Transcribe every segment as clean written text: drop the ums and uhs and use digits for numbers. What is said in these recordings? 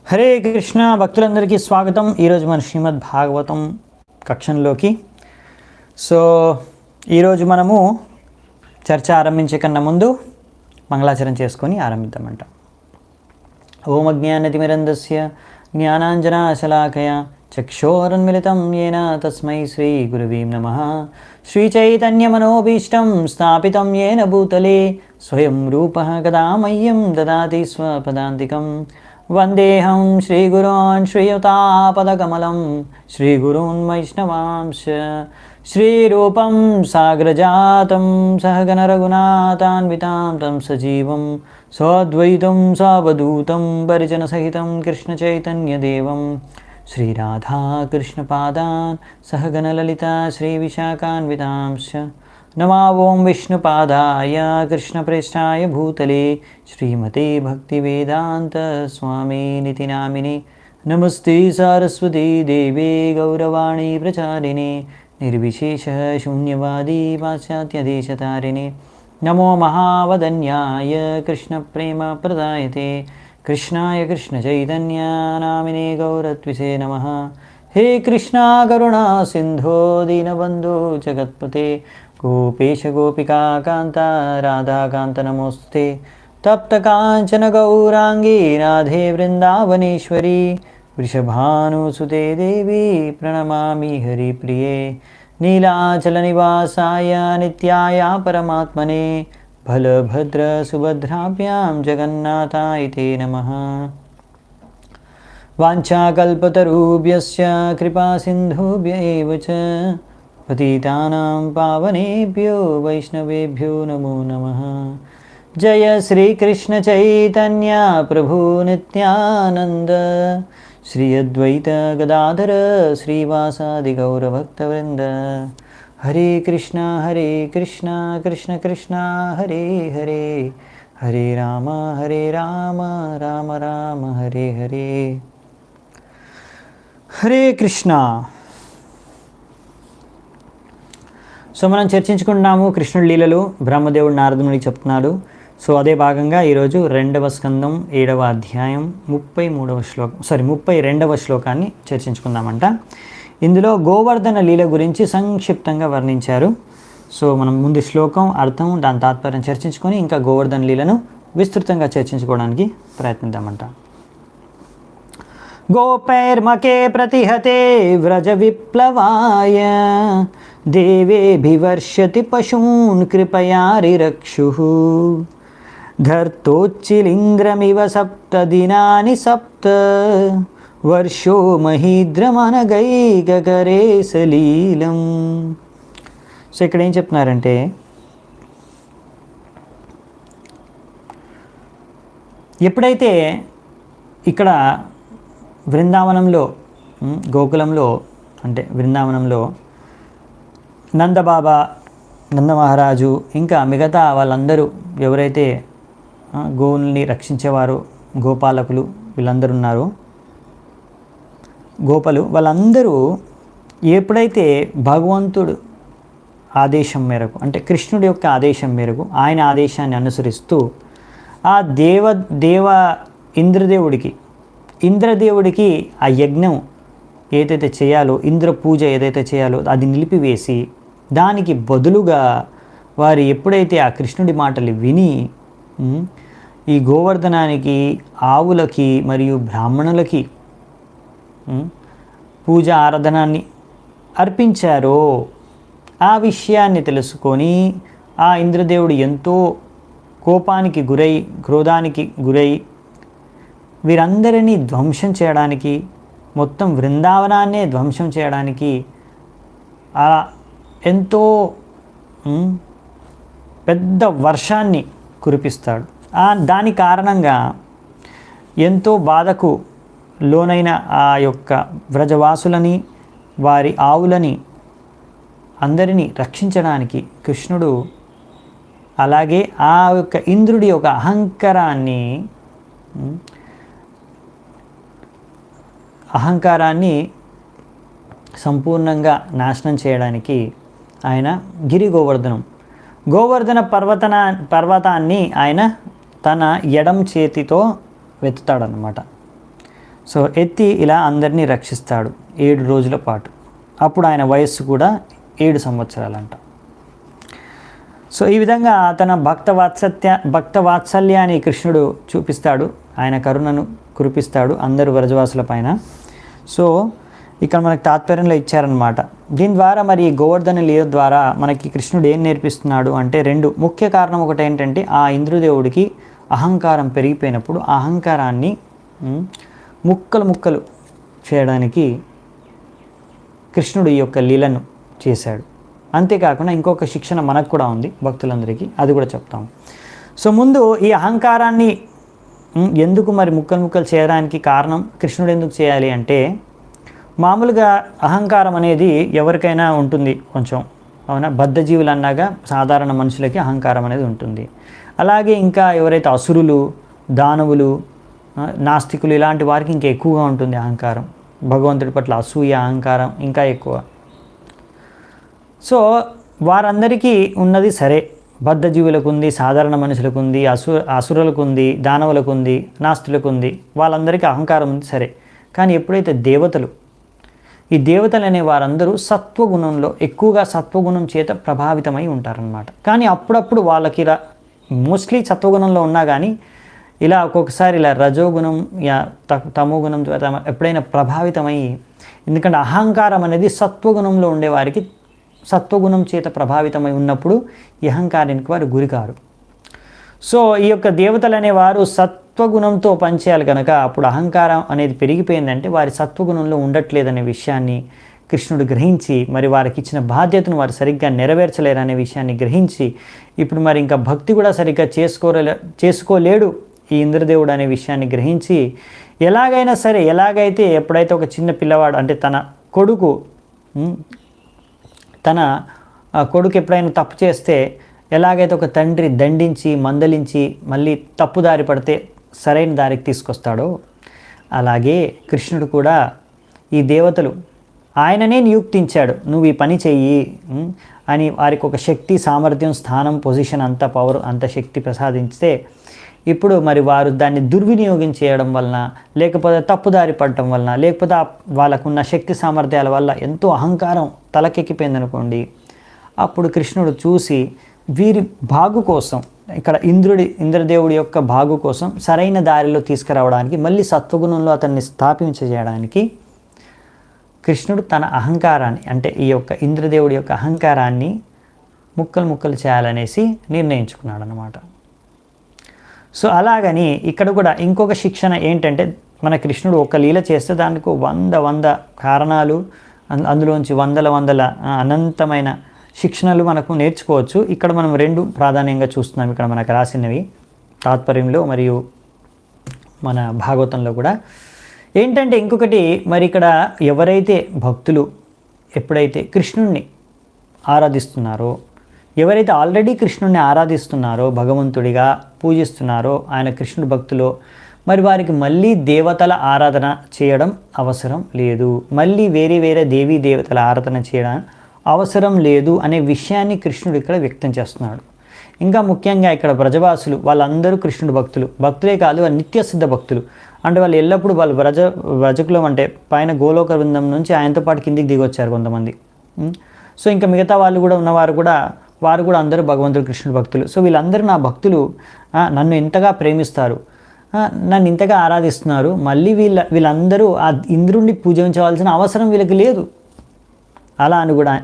హరే కృష్ణ భక్తులందరికీ స్వాగతం. ఈరోజు మన శ్రీమద్ భాగవతం కక్షంలోకి. ఈరోజు మనము చర్చ ఆరంభించే కన్నా ముందు మంగళాచరణ చేసుకొని ఆరంభిద్దామంట. ఓం అజ్ఞానతిమిరంధస్య జ్ఞానాంజనాశలాకయ చక్షోరన్మిళితం येन తస్మై శ్రీ గురువే నమః. శ్రీచైతన్యమనోభీష్టం స్థాపితం येन భూతలే స్వయం రూపः కదా మह्यं దదాతి స్వపదాంతికం. వందేహం శ్రీగురోన్ శ్రీయుతాపదకమలం శ్రీగురూన్ వైష్ణవాంశ శ్రీరూపం సాగ్రజాతం సహగణ రఘునాథాన్వితాం తం సజీవం సాద్వైతం సావధూతం పరిజనసహితం కృష్ణచైతన్యదేవం శ్రీరాధాకృష్ణపాదాన్ సహగణలలితా శ్రీవిశాఖాన్వితాంశ. నమో ఓం విష్ణుపాదాయ కృష్ణప్రేష్ఠాయ భూతలే శ్రీమతే భక్తివేదాంత స్వామినితి నామినే. నమస్తే సారస్వతీ దేవే గౌరవాణి ప్రచారిణే నిర్విశేష శూన్యవాదీ పాశ్చాత్యదేశతారిణే. నమో మహావదన్యాయ కృష్ణప్రేమ ప్రదాయతే కృష్ణాయ కృష్ణచైతన్య నామినే గౌరత్విషే నమః. హే కృష్ణా కరుణా సింధో దీనబంధో జగత్పతే గోపేశ గోపికా కాంత రాధాకాంత నమోస్తుతే. తప్త కాంచన గౌరాంగీ రాధే వృందావనేశ్వరీ వృషభానుసుతే దేవి ప్రణమామి హరిప్రియే. నీలాచల నివాసాయ నిత్యాయ పరమాత్మనే బలభద్ర సుభద్రాభ్యాం జగన్నాథాయ తే నమః. వాంఛాకల్పతరుభ్యశ్చ కృపాసింధుభ్య ఏవ చ పతితానాం పావనేభ్యో వైష్ణవేభ్యో నమో నమః. జయ శ్రీకృష్ణ చైతన్య ప్రభు నిత్యానంద శ్రీ అద్వైత గదాధర శ్రీవాసాది గౌరభక్తవృంద. హరే కృష్ణ కృష్ణ కృష్ణ హరే హరే హరే రామ రామ రామ హరే హరే. హరే కృష్ణ. మనం చర్చించుకుంటున్నాము కృష్ణుడి లీలలు. బ్రహ్మదేవుడు నారదునికి చెప్తున్నాడు. అదే భాగంగా ఈరోజు 2వ స్కందం 7వ అధ్యాయం 32వ శ్లోకాన్ని చర్చించుకుందామంట. ఇందులో గోవర్ధన లీల గురించి సంక్షిప్తంగా వర్ణించారు. మనం ముందు శ్లోకం అర్థం దాని తాత్పర్యం చర్చించుకొని ఇంకా గోవర్ధన లీలను విస్తృతంగా చర్చించుకోవడానికి ప్రయత్నిద్దామంట. గోపైర్మకే ప్రతిహతే వ్రజ విప్లవాయ దేవేభివర్షతి పశూన్ కృపయారిరక్షుః ధర్తోచ్చిలింద్రమివ సప్తదినాని సప్త వర్షో మహీద్రమనగైకరే సలీలం. ఇక్కడ ఏం చెప్తున్నారంటే, ఎప్పుడైతే ఇక్కడ బృందావనంలో గోకులంలో అంటే బృందావనంలో నందబాబా నందమహారాజు ఇంకా మిగతా వాళ్ళందరూ ఎవరైతే గోవుల్ని రక్షించేవారు గోపాలకులు వీళ్ళందరూ ఉన్నారు, గోపలు వాళ్ళందరూ ఎప్పుడైతే భగవంతుడు ఆదేశం మేరకు అంటే కృష్ణుడి యొక్క ఆదేశం మేరకు ఆయన ఆదేశాన్ని అనుసరిస్తూ ఆ ఇంద్రదేవుడికి ఆ యజ్ఞం ఏదైతే చేయాలో ఇంద్ర పూజ ఏదైతే చేయాలో అది నిలిపివేసి దానికి బదులుగా వారు ఎప్పుడైతే ఆ కృష్ణుడి మాటలు విని ఈ గోవర్ధనానికి ఆవులకి మరియు బ్రాహ్మణులకి పూజ ఆరాధనాన్ని అర్పించారో ఆ విషయాన్ని తెలుసుకొని ఆ ఇంద్రదేవుడు ఎంతో కోపానికి గురై క్రోధానికి గురై వీరందరినీ ధ్వంసం చేయడానికి మొత్తం బృందావనాన్నే ధ్వంసం చేయడానికి ఎంతో పెద్ద వర్షాన్ని కురిపిస్తాడు. దాని కారణంగా ఎంతో బాధకు లోనైన ఆ యొక్క వ్రజవాసులని వారి ఆవులని అందరినీ రక్షించడానికి కృష్ణుడు అలాగే ఆ యొక్క ఇంద్రుడి యొక్క అహంకారాన్ని సంపూర్ణంగా నాశనం చేయడానికి ఆయన గోవర్ధన పర్వతాన్ని ఆయన తన ఎడం చేతితో వెతుతాడనమాట. సో ఎత్తి ఇలా అందరినీ రక్షిస్తాడు 7 రోజుల పాటు. అప్పుడు ఆయన వయస్సు కూడా 7 సంవత్సరాలంట. సో ఈ విధంగా తన భక్త వాత్సల్యాన్ని కృష్ణుడు చూపిస్తాడు, ఆయన కరుణను కురిపిస్తాడు అందరు వ్రజవాసుల పైన. సో ఇక్కడ మనకు తాత్పర్యంలో ఇచ్చారనమాట. దీని ద్వారా మరి గోవర్ధన లీల ద్వారా మనకి కృష్ణుడు ఏం నేర్పిస్తున్నాడు అంటే 2 ముఖ్య కారణం. ఒకటి ఏంటంటే ఆ ఇంద్రదేవుడికి అహంకారం పెరిగిపోయినప్పుడు ఆ అహంకారాన్ని ముక్కలు చేయడానికి కృష్ణుడు ఈ యొక్క లీలను చేశాడు. అంతేకాకుండా ఇంకొక శిక్షణ మనకు కూడా ఉంది భక్తులందరికీ, అది కూడా చెప్తాము. సో ముందు ఈ అహంకారాన్ని ఎందుకు మరి ముక్కలు చేయడానికి కారణం కృష్ణుడు ఎందుకు చేయాలి అంటే, మామూలుగా అహంకారం అనేది ఎవరికైనా ఉంటుంది కొంచెం, అవునా? బద్ధజీవులు అన్నాగా సాధారణ మనుషులకి అహంకారం అనేది ఉంటుంది. అలాగే ఇంకా ఎవరైతే అసురులు, దానవులు, నాస్తికులు ఇలాంటి వారికి ఇంకా ఎక్కువగా ఉంటుంది అహంకారం. భగవంతుడి పట్ల అసూయ, అహంకారం ఇంకా ఎక్కువ. సో వారందరికీ ఉన్నది సరే, బద్ధజీవులకు ఉంది, సాధారణ మనుషులకు ఉంది, అసురులకు ఉంది, దానవులకు ఉంది, నాస్తులకు ఉంది, వాళ్ళందరికీ అహంకారం ఉంది సరే. కానీ ఎప్పుడైతే ఈ దేవతలు అనే వారందరూ సత్వగుణంలో ఎక్కువగా సత్వగుణం చేత ప్రభావితమై ఉంటారన్నమాట. కానీ అప్పుడప్పుడు వాళ్ళకి ఇలా మోస్ట్లీ సత్వగుణంలో ఉన్నా కానీ ఇలా ఒక్కొక్కసారి ఇలా రజోగుణం తమోగుణం ఎప్పుడైనా ప్రభావితమై, ఎందుకంటే అహంకారం అనేది సత్వగుణంలో ఉండేవారికి సత్వగుణం చేత ప్రభావితమై ఉన్నప్పుడు ఈ అహంకారానికి వారు గురికారు. సో ఈ యొక్క దేవతలు అనేవారు సత్వగుణంతో పనిచేయాలి కనుక అప్పుడు అహంకారం అనేది పెరిగిపోయిందంటే వారి సత్వగుణంలో ఉండట్లేదనే విషయాన్ని కృష్ణుడు గ్రహించి, మరి వారికి ఇచ్చిన బాధ్యతను వారు సరిగ్గా నెరవేర్చలేరనే విషయాన్ని గ్రహించి, ఇప్పుడు మరి ఇంకా భక్తి కూడా సరిగ్గా చేసుకోలేడు ఈ ఇంద్రదేవుడు అనే విషయాన్ని గ్రహించి, ఎలాగైనా సరే ఎలాగైతే ఎప్పుడైతే ఒక చిన్న పిల్లవాడు అంటే తన కొడుకు ఎప్పుడైనా తప్పు చేస్తే ఎలాగైతే ఒక తండ్రి దండించి మందలించి మళ్ళీ తప్పుదారి పడితే సరైన దారికి తీసుకొస్తాడో, అలాగే కృష్ణుడు కూడా ఈ దేవతలు ఆయననే నియుక్తించాడు, నువ్వు ఈ పని చెయ్యి అని వారికి ఒక శక్తి, సామర్థ్యం, స్థానం, పొజిషన్, అంత పవర్, అంత శక్తి ప్రసాదించితే ఇప్పుడు మరి వారు దాన్ని దుర్వినియోగం చేయడం వలన, లేకపోతే తప్పుదారి పడటం వలన, లేకపోతే వాళ్ళకున్న శక్తి సామర్థ్యాల వల్ల ఎంతో అహంకారం తలకెక్కిపోయిందనుకోండి, అప్పుడు కృష్ణుడు చూసి వీరి బాగు కోసం, ఇక్కడ ఇంద్రదేవుడి యొక్క బాగు కోసం సరైన దారిలో తీసుకురావడానికి, మళ్ళీ సత్వగుణంలో అతన్ని స్థాపించజేయడానికి కృష్ణుడు తన అహంకారాన్ని అంటే ఈ యొక్క ఇంద్రదేవుడి యొక్క అహంకారాన్ని ముక్కలు చేయాలనేసి నిర్ణయించుకున్నాడు అన్నమాట. సో అలాగని ఇక్కడ కూడా ఇంకొక శిక్షణ ఏంటంటే, మన కృష్ణుడు ఒక లీల చేస్తే దానికి 100 కారణాలు, అందులోంచి వందల అనంతమైన శిక్షణలు మనకు నేర్చుకోవచ్చు. ఇక్కడ మనం 2 ప్రాధాన్యంగా చూస్తున్నాం ఇక్కడ మనకు రాసినవి తాత్పర్యంలో మరియు మన భాగవతంలో కూడా. ఏంటంటే ఇంకొకటి, మరి ఇక్కడ ఎవరైతే భక్తులు ఎప్పుడైతే కృష్ణుణ్ణి ఆరాధిస్తున్నారో, ఎవరైతే ఆల్రెడీ కృష్ణుణ్ణి ఆరాధిస్తున్నారో, భగవంతుడిగా పూజిస్తున్నారో, ఆయన కృష్ణుడి భక్తులో, మరి వారికి మళ్ళీ దేవతల ఆరాధన చేయడం అవసరం లేదు, మళ్ళీ వేరే దేవీ దేవతల ఆరాధన చేయడం అవసరం లేదు అనే విషయాన్ని కృష్ణుడు ఇక్కడ వ్యక్తం చేస్తున్నాడు. ఇంకా ముఖ్యంగా ఇక్కడ బ్రజవాసులు వాళ్ళందరూ కృష్ణుడు భక్తులే కాదు, వాళ్ళు నిత్యసిద్ధ భక్తులు. అంటే వాళ్ళు ఎల్లప్పుడూ వాళ్ళు వ్రజకులం అంటే పైన గోలోక బృందం నుంచి ఆయనతో పాటు కిందికి దిగొచ్చారు కొంతమంది. సో ఇంకా మిగతా వాళ్ళు కూడా ఉన్నవారు కూడా వారు కూడా అందరూ భగవంతుడు కృష్ణుడు భక్తులు. సో వీళ్ళందరూ నా భక్తులు, నన్ను ఇంతగా ప్రేమిస్తారు, నన్ను ఇంతగా ఆరాధిస్తున్నారు, మళ్ళీ వీళ్ళందరూ ఆ ఇంద్రుడిని పూజించవలసిన అవసరం వీళ్ళకి లేదు అలా అని కూడా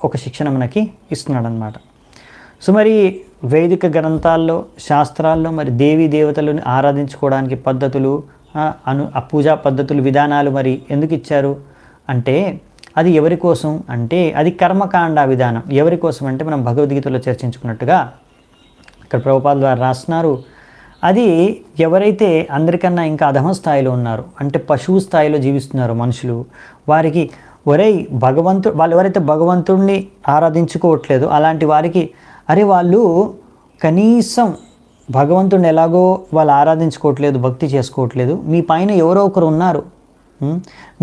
ఒక శిక్షణ మనకి ఇస్తున్నాడు అన్నమాట. సో మరి వైదిక గ్రంథాల్లో, శాస్త్రాల్లో మరి దేవీ దేవతలను ఆరాధించుకోవడానికి పద్ధతులు, ఆ పూజా పద్ధతులు, విధానాలు మరి ఎందుకు ఇచ్చారు అంటే, అది ఎవరి కోసం అంటే అది కర్మకాండ విధానం. ఎవరి కోసం అంటే మనం భగవద్గీతలో చర్చించుకున్నట్టుగా ఇక్కడ ప్రభుపాద ద్వారా రాస్తున్నారు, అది ఎవరైతే అందరికన్నా ఇంకా అధమ స్థాయిలో ఉన్నారు అంటే పశువు స్థాయిలో జీవిస్తున్నారు మనుషులు, వారికి వాళ్ళు ఎవరైతే భగవంతుడిని ఆరాధించుకోవట్లేదు అలాంటి వారికి, అరే వాళ్ళు కనీసం భగవంతుడిని ఎలాగో వాళ్ళు ఆరాధించుకోవట్లేదు, భక్తి చేసుకోవట్లేదు, మీ పైన ఎవరో ఒకరు ఉన్నారు,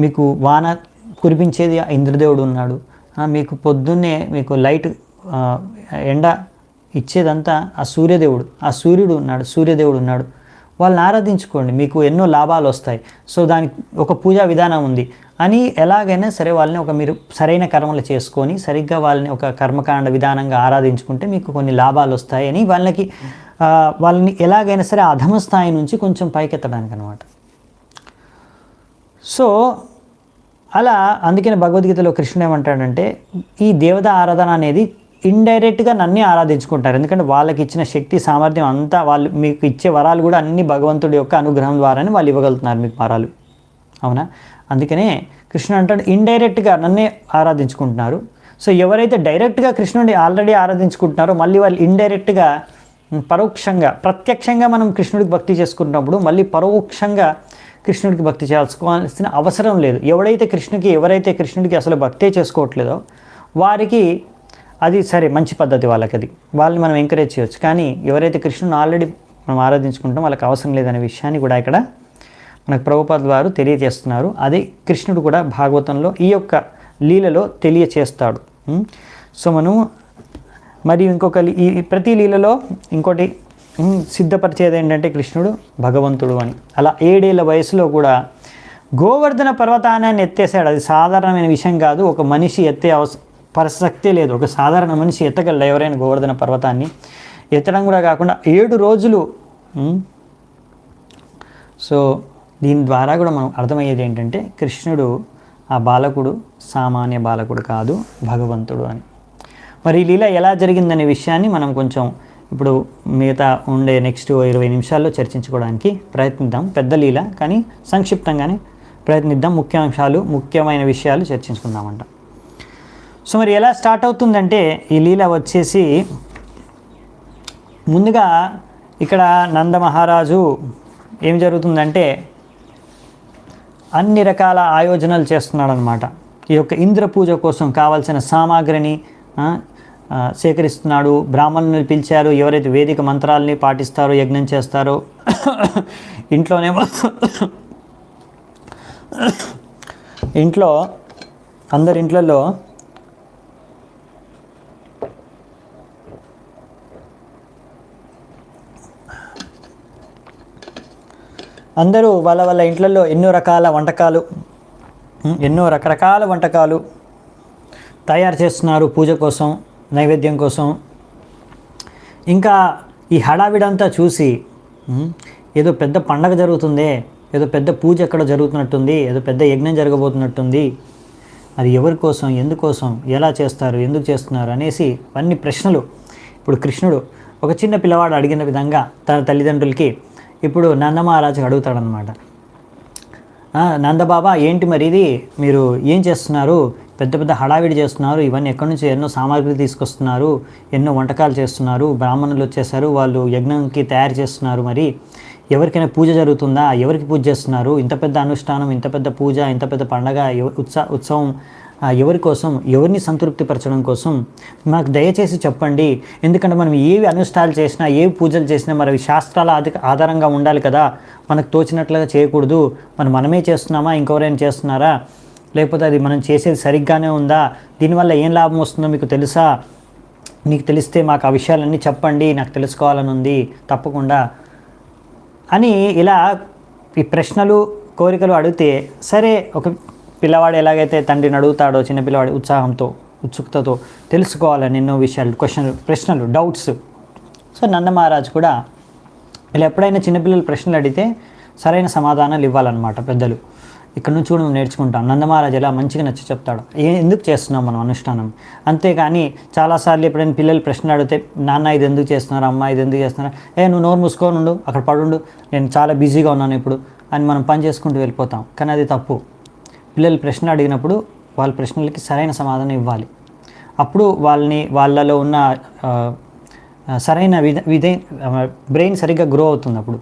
మీకు వాన కురిపించేది ఆ ఇంద్రదేవుడు ఉన్నాడు, మీకు పొద్దున్నే మీకు లైట్ ఎండ ఇచ్చేదంతా ఆ సూర్యుడు ఉన్నాడు, వాళ్ళని ఆరాధించుకోండి, మీకు ఎన్నో లాభాలు వస్తాయి. సో దానికి ఒక పూజా విధానం ఉంది అని ఎలాగైనా సరే వాళ్ళని మీరు సరైన కర్మలు చేసుకొని సరిగ్గా వాళ్ళని ఒక కర్మకాండ విధానంగా ఆరాధించుకుంటే మీకు కొన్ని లాభాలు వస్తాయని వాళ్ళని ఎలాగైనా సరే అధమ స్థాయి నుంచి కొంచెం పైకెత్తడానికి అనమాట. సో అలా అందుకని భగవద్గీతలో కృష్ణుడు ఏమంటాడంటే ఈ దేవతా ఆరాధన అనేది ఇండైరెక్ట్గా నన్నే ఆరాధించుకుంటారు, ఎందుకంటే వాళ్ళకి ఇచ్చిన శక్తి సామర్థ్యం అంతా, వాళ్ళు మీకు ఇచ్చే వరాలు కూడా అన్ని భగవంతుడి యొక్క అనుగ్రహం ద్వారానే వాళ్ళు ఇవ్వగలుగుతున్నారు మీకు వరాలు, అవునా? అందుకనే కృష్ణుడు అంటాడు ఇండైరెక్ట్గా నన్నే ఆరాధించుకుంటున్నారు. సో ఎవరైతే డైరెక్ట్గా కృష్ణుడిని ఆల్రెడీ ఆరాధించుకుంటున్నారో మళ్ళీ వాళ్ళు ఇండైరెక్ట్గా పరోక్షంగా, ప్రత్యక్షంగా మనం కృష్ణుడికి భక్తి చేసుకుంటున్నప్పుడు మళ్ళీ పరోక్షంగా కృష్ణుడికి భక్తి చేసుకోవాల్సిన అవసరం లేదు. ఎవరైతే కృష్ణుడికి అసలు భక్తే చేసుకోవట్లేదో వారికి అది సరే, మంచి పద్ధతి వాళ్ళకి, వాళ్ళని మనం ఎంకరేజ్ చేయొచ్చు. కానీ ఎవరైతే కృష్ణుని ఆల్రెడీ మనం ఆరాధించుకుంటాం వాళ్ళకి అవసరం లేదనే విషయాన్ని కూడా ఇక్కడ మనకు ప్రభుపాద వారు తెలియజేస్తున్నారు. అదే కృష్ణుడు కూడా భాగవతంలో ఈ యొక్క లీలలో తెలియచేస్తాడు. సో మనం మరి ఈ ప్రతి లీలలో ఇంకోటి సిద్ధపరిచేది ఏంటంటే కృష్ణుడు భగవంతుడు అని. అలా 7 ఏళ్ల వయసులో కూడా గోవర్ధన పర్వతాన్ని ఎత్తేసాడు. అది సాధారణమైన విషయం కాదు, ఒక మనిషి ఎత్తే ప్రసక్తే లేదు. ఒక సాధారణ మనిషి ఎత్తగలడు ఎవరైనా గోవర్ధన పర్వతాన్ని. ఎత్తడం కూడా కాకుండా 7 రోజులు. సో దీని ద్వారా కూడా మనం అర్థమయ్యేది ఏంటంటే కృష్ణుడు ఆ బాలకుడు సామాన్య బాలకుడు కాదు, భగవంతుడు అని. మరి ఈ లీల ఎలా జరిగిందనే విషయాన్ని మనం కొంచెం ఇప్పుడు మిగతా ఉండే నెక్స్ట్ 20 నిమిషాల్లో చర్చించుకోవడానికి ప్రయత్నిద్దాం. పెద్ద లీల కానీ సంక్షిప్తంగానే ప్రయత్నిద్దాం. ముఖ్యమైన విషయాలు చర్చించుకుందామంట. సో మరి ఎలా స్టార్ట్ అవుతుందంటే ఈ లీల వచ్చేసి ముందుగా ఇక్కడ నంద మహారాజు ఏం జరుగుతుందంటే అన్ని రకాల ఆయోజనాలు చేస్తున్నాడు అనమాట. ఈ యొక్క ఇంద్ర పూజ కోసం కావాల్సిన సామాగ్రిని సేకరిస్తున్నాడు. బ్రాహ్మణులను పిలిచారు, ఎవరైతే వేదిక మంత్రాలని పాటిస్తారో యజ్ఞం చేస్తారో అందరి ఇంట్లలో అందరూ వాళ్ళ ఇంట్లలో ఎన్నో రకరకాల వంటకాలు తయారు చేస్తున్నారు పూజ కోసం, నైవేద్యం కోసం. ఇంకా ఈ హడావిడంతా చూసి ఏదో పెద్ద పండగ జరుగుతుందే, ఏదో పెద్ద పూజ ఎక్కడ జరుగుతున్నట్టుంది, ఏదో పెద్ద యజ్ఞం జరగబోతున్నట్టుంది, అది ఎవరి కోసం, ఎందుకోసం, ఎలా చేస్తారు, ఎందుకు చేస్తున్నారు అనేసి అన్ని ప్రశ్నలు ఇప్పుడు కృష్ణుడు ఒక చిన్న పిల్లవాడు అడిగిన విధంగా తన తల్లిదండ్రులకి ఇప్పుడు నందమహారాజుకి అడుగుతాడనమాట. నందబాబా ఏంటి మరి ఇది, మీరు ఏం చేస్తున్నారు, పెద్ద పెద్ద హడావిడి చేస్తున్నారు, ఇవన్నీ ఎక్కడి నుంచి ఎన్నో సామాగ్రి తీసుకొస్తున్నారు, ఎన్నో వంటకాలు చేస్తున్నారు, బ్రాహ్మణులు వచ్చేసారు, వాళ్ళు యజ్ఞంకి తయారు చేస్తున్నారు, మరి ఎవరికైనా పూజ జరుగుతుందా, ఎవరికి పూజ చేస్తున్నారు, ఇంత పెద్ద అనుష్ఠానం, ఇంత పెద్ద పూజ, ఇంత పెద్ద పండగ ఉత్సవం ఎవరి కోసం, ఎవరిని సంతృప్తిపరచడం కోసం మాకు దయచేసి చెప్పండి. ఎందుకంటే మనం ఏవి అనుష్ఠానాలు చేసినా, ఏవి పూజలు చేసినా మరి అవి శాస్త్రాల ఆధారంగా ఉండాలి కదా, మనకు తోచినట్లుగా చేయకూడదు. మనమే చేస్తున్నామా, ఇంకెవరైనా చేస్తున్నారా, లేకపోతే అది మనం చేసేది సరిగ్గానే ఉందా, దీనివల్ల ఏం లాభం వస్తుందో మీకు తెలుసా, మీకు తెలిస్తే మాకు ఆ విషయాలన్నీ చెప్పండి, నాకు తెలుసుకోవాలని ఉంది తప్పకుండా అని ఇలా ఈ ప్రశ్నలు కోరికలు అడిగితే, సరే ఒక పిల్లవాడు ఎలాగైతే తండ్రిని అడుగుతాడో చిన్నపిల్లవాడి ఉత్సాహంతో ఉత్సుకతతో తెలుసుకోవాలని ఎన్నో విషయాలు ప్రశ్నలు డౌట్స్. సో నందమహారాజు కూడా ఇలా ఎప్పుడైనా చిన్నపిల్లలు ప్రశ్నలు అడిగితే సరైన సమాధానాలు ఇవ్వాలన్నమాట పెద్దలు. ఇక్కడ నుంచి కూడా మేము నేర్చుకుంటాం. నందమహారాజు ఎలా మంచిగా నచ్చి చెప్తాడు, ఎందుకు చేస్తున్నాం మనం అనుష్ఠానం. అంతేకాని చాలాసార్లు ఎప్పుడైనా పిల్లలు ప్రశ్నలు అడిగితే, నాన్న ఇది ఎందుకు చేస్తున్నారు, అమ్మ ఇది ఎందుకు చేస్తున్నారు, నువ్వు నోరు మూసుకొని ఉండు, అక్కడ పడుండు, నేను చాలా బిజీగా ఉన్నాను ఇప్పుడు అని మనం పని చేసుకుంటూ వెళ్ళిపోతాం. కానీ అది తప్పు. పిల్లలు ప్రశ్నలు అడిగినప్పుడు వాళ్ళ ప్రశ్నలకి సరైన సమాధానం ఇవ్వాలి. అప్పుడు వాళ్ళలో ఉన్న సరైన బ్రెయిన్ సరిగ్గా గ్రో అవుతుంది. అప్పుడు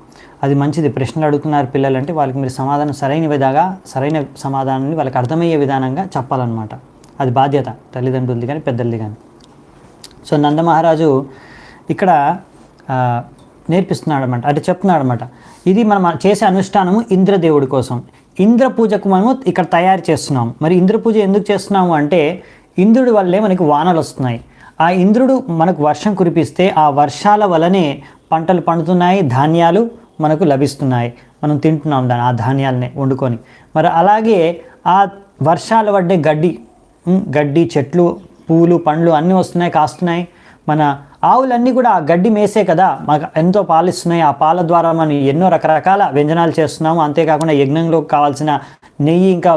అది మంచిది. ప్రశ్నలు అడుగుతున్నారు పిల్లలు అంటే వాళ్ళకి మీరు సమాధానం సరైన సమాధానాన్ని వాళ్ళకి అర్థమయ్యే విధానంగా చెప్పాలన్నమాట. అది బాధ్యత తల్లిదండ్రులది కానీ పెద్దలది కానీ. సో నందమహారాజు ఇక్కడ నేర్పిస్తున్నాడు అనమాట, అంటే చెప్తున్నాడు అనమాట, ఇది మనం చేసే అనుష్ఠానము ఇంద్రదేవుడి కోసం. ఇంద్ర పూజకు మనము ఇక్కడ తయారు చేస్తున్నాము. మరి ఇంద్ర పూజ ఎందుకు చేస్తున్నాము అంటే ఇంద్రుడి వల్లే మనకి వానలు వస్తున్నాయి. ఆ ఇంద్రుడు మనకు వర్షం కురిపిస్తే ఆ వర్షాల వలనే పంటలు పండుతున్నాయి, ధాన్యాలు మనకు లభిస్తున్నాయి, మనం తింటున్నాం ఆ ధాన్యాలనే వండుకొని. మరి అలాగే ఆ వర్షాలు పడ్డే గడ్డి చెట్లు, పూలు, పండ్లు అన్నీ వస్తున్నాయి, కాస్తున్నాయి. మన ఆవులన్నీ కూడా ఆ గడ్డి మేసే కదా మాకు ఎంతో పాలిస్తున్నాయి. ఆ పాల ద్వారా మనం ఎన్నో రకరకాల వ్యంజనాలు చేస్తున్నాము. అంతేకాకుండా యజ్ఞంలో కావాల్సిన నెయ్యి, ఇంకా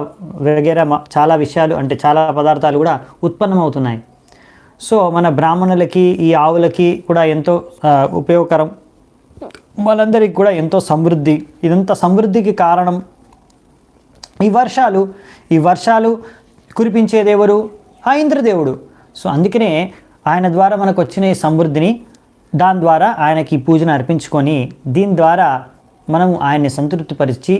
వగేరా చాలా విషయాలు, అంటే చాలా పదార్థాలు కూడా ఉత్పన్నమవుతున్నాయి. సో మన బ్రాహ్మణులకి, ఈ ఆవులకి కూడా ఎంతో ఉపయోగకరం. వాళ్ళందరికీ కూడా ఎంతో సమృద్ధి. ఇదంతా సమృద్ధికి కారణం ఈ వర్షాలు కురిపించేది ఎవరు? ఆ ఇంద్రదేవుడు. సో అందుకనే ఆయన ద్వారా మనకు వచ్చిన ఈ సమృద్ధిని, దాని ద్వారా ఆయనకి పూజను అర్పించుకొని, దీని ద్వారా మనం ఆయన్ని సంతృప్తిపరిచి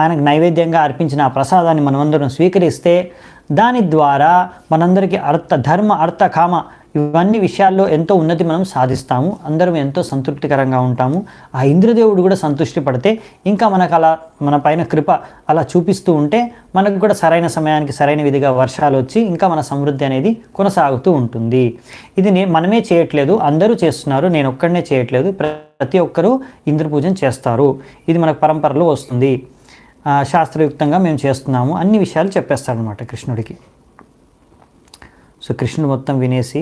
ఆయనకు నైవేద్యంగా అర్పించిన ఆ ప్రసాదాన్ని మనమందరం స్వీకరిస్తే, దాని ద్వారా మనందరికీ ధర్మ అర్థ కామ ఇవన్నీ విషయాల్లో ఎంతో ఉన్నతి మనం సాధిస్తాము. అందరం ఎంతో సంతృప్తికరంగా ఉంటాము. ఆ ఇంద్రదేవుడు కూడా సంతృష్టి పడితే, ఇంకా మనకు అలా మన పైన కృప అలా చూపిస్తూ ఉంటే, మనకు కూడా సరైన సమయానికి సరైన విధిగా వర్షాలు వచ్చి ఇంకా మన సమృద్ధి అనేది కొనసాగుతూ ఉంటుంది. ఇది మనమే చేయట్లేదు, అందరూ చేస్తున్నారు, నేను ఒక్కడనే చేయట్లేదు. ప్రతి ఒక్కరూ ఇంద్ర పూజను చేస్తారు. ఇది మనకు పరంపరలో వస్తుంది. శాస్త్రయుక్తంగా మేము చేస్తున్నాము అన్ని విషయాలు చెప్పేస్తాడనమాట కృష్ణుడికి. సో కృష్ణుడు మొత్తం వినేసి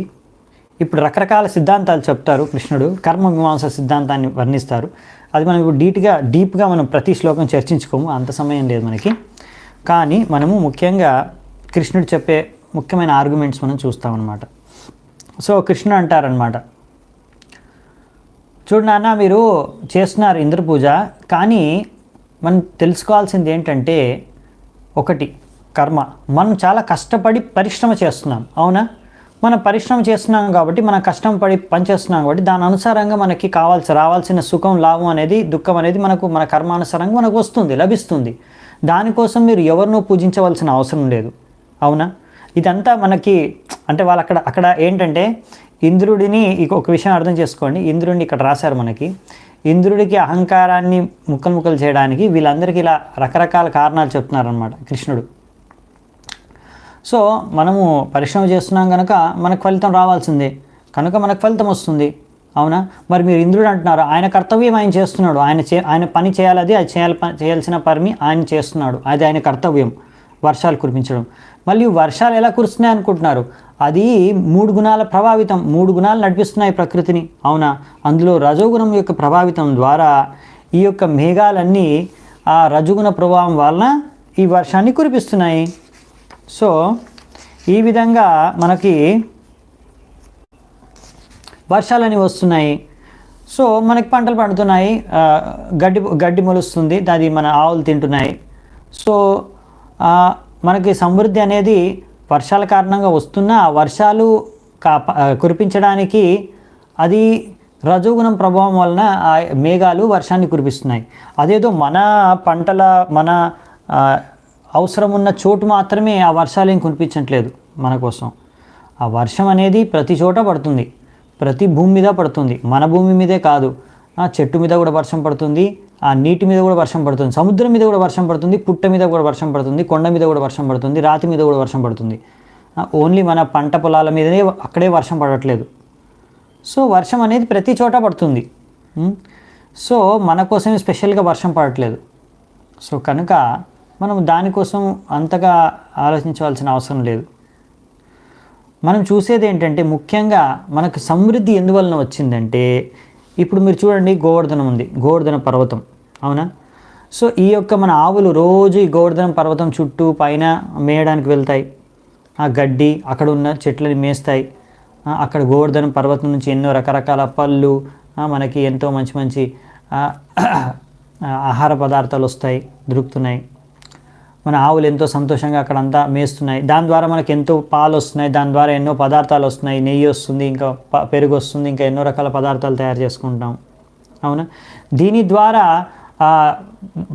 ఇప్పుడు రకరకాల సిద్ధాంతాలు చెప్తారు కృష్ణుడు. కర్మ మీమాంస సిద్ధాంతాన్ని వర్ణిస్తారు. అది మనం ఇప్పుడు డీప్గా మనం ప్రతి శ్లోకం చర్చించుకోము, అంత సమయం లేదు మనకి. కానీ మనము ముఖ్యంగా కృష్ణుడు చెప్పే ముఖ్యమైన ఆర్గ్యుమెంట్స్ మనం చూస్తామన్నమాట. సో కృష్ణుడు అంటారనమాట, చూడు నాన్న, మీరు చేస్తున్నారు ఇంద్ర పూజ, కానీ మనం తెలుసుకోవాల్సింది ఏంటంటే, ఒకటి కర్మ. మనం చాలా కష్టపడి పరిశ్రమ చేస్తున్నాం, అవునా? మనం పరిశ్రమ చేస్తున్నాం కాబట్టి, మనం కష్టపడి పనిచేస్తున్నాం కాబట్టి, దాని అనుసారంగా మనకి రావాల్సిన సుఖం, లాభం అనేది, దుఃఖం అనేది మన కర్మానుసారంగా మనకు లభిస్తుంది. దానికోసం మీరు ఎవరినో పూజించవలసిన అవసరం లేదు, అవునా? ఇదంతా మనకి అంటే వాళ్ళు అక్కడ ఏంటంటే ఇంద్రుడిని, ఒక విషయం అర్థం చేసుకోండి. ఇంద్రుడిని ఇక్కడ రాశారు మనకి. ఇంద్రుడికి అహంకారాన్ని ముక్కలు చేయడానికి వీళ్ళందరికీ ఇలా రకరకాల కారణాలు చెప్తున్నారనమాట కృష్ణుడు. సో మనము పరిశ్రమ చేస్తున్నాం కనుక మనకు ఫలితం రావాల్సిందే, కనుక మనకు ఫలితం వస్తుంది, అవునా? మరి మీరు ఇంద్రుడు అంటున్నారు, ఆయన కర్తవ్యం ఆయన చేస్తున్నాడు, ఆయన పని చేయాలి, అది చేయాల్సిన పని ఆయన చేస్తున్నాడు, అది ఆయన కర్తవ్యం, వర్షాలు కురిపించడం. మళ్ళీ వర్షాలు ఎలా కురుస్తున్నాయి అనుకుంటున్నారు? అది 3 గుణాల ప్రభావితం, 3 గుణాలు నడిపిస్తున్నాయి ప్రకృతిని, అవునా? అందులో రజోగుణం యొక్క ప్రభావితం ద్వారా ఈ యొక్క మేఘాలన్నీ ఆ రజోగుణ ప్రభావం వలన ఈ వర్షాన్ని కురిపిస్తున్నాయి. సో ఈ విధంగా మనకి వర్షాలని వస్తున్నాయి. సో మనకి పంటలు పండుతున్నాయి, గడ్డి మొలుస్తుంది, అది మన ఆవులు తింటున్నాయి. సో మనకి సమృద్ధి అనేది వర్షాల కారణంగా వస్తున్నా, ఆ కురిపించడానికి అది రజోగుణం ప్రభావం వలన ఆ మేఘాలు వర్షాన్ని కురిపిస్తున్నాయి. అదేదో మన పంటల మన అవసరం ఉన్న చోటు మాత్రమే ఆ వర్షాలు ఏం కురిపించట్లేదు మన కోసం. ఆ వర్షం అనేది ప్రతి చోట పడుతుంది, ప్రతి భూమి మీద పడుతుంది. మన భూమి మీదే కాదు, ఆ చెట్టు మీద కూడా వర్షం పడుతుంది, ఆ నీటి మీద కూడా వర్షం పడుతుంది, సముద్రం మీద కూడా వర్షం పడుతుంది, పుట్ట మీద కూడా వర్షం పడుతుంది, కొండ మీద కూడా వర్షం పడుతుంది, రాతి మీద కూడా వర్షం పడుతుంది. ఓన్లీ మన పంట పొలాల మీదనే అక్కడే వర్షం పడట్లేదు. సో వర్షం అనేది ప్రతి చోట పడుతుంది. సో మన కోసమే స్పెషల్గా వర్షం పడట్లేదు. సో కనుక మనం దానికోసం అంతగా ఆలోచించవలసిన అవసరం లేదు. మనం చూసేది ఏంటంటే, ముఖ్యంగా మనకు సమృద్ధి ఎందువలన వచ్చిందంటే, ఇప్పుడు మీరు చూడండి, గోవర్ధనం ఉంది, గోవర్ధన పర్వతం, అవునా? సో ఈ యొక్క మన ఆవులు రోజు ఈ గోవర్ధన పర్వతం చుట్టూ పైన మేయడానికి వెళ్తాయి. ఆ గడ్డి అక్కడ ఉన్న చెట్లని మేస్తాయి. అక్కడ గోవర్ధన పర్వతం నుంచి ఎన్నో రకరకాల పళ్ళు, మనకి ఎంతో మంచి మంచి ఆహార పదార్థాలు వస్తాయి, దొరుకుతున్నాయి. మన ఆవులు ఎంతో సంతోషంగా అక్కడంతా మేస్తున్నాయి. దాని ద్వారా మనకు ఎంతో పాలు వస్తున్నాయి, దాని ద్వారా ఎన్నో పదార్థాలు వస్తున్నాయి, నెయ్యి వస్తుంది, ఇంకా పెరుగు వస్తుంది, ఇంకా ఎన్నో రకాల పదార్థాలు తయారు చేసుకుంటాం, అవునా? దీని ద్వారా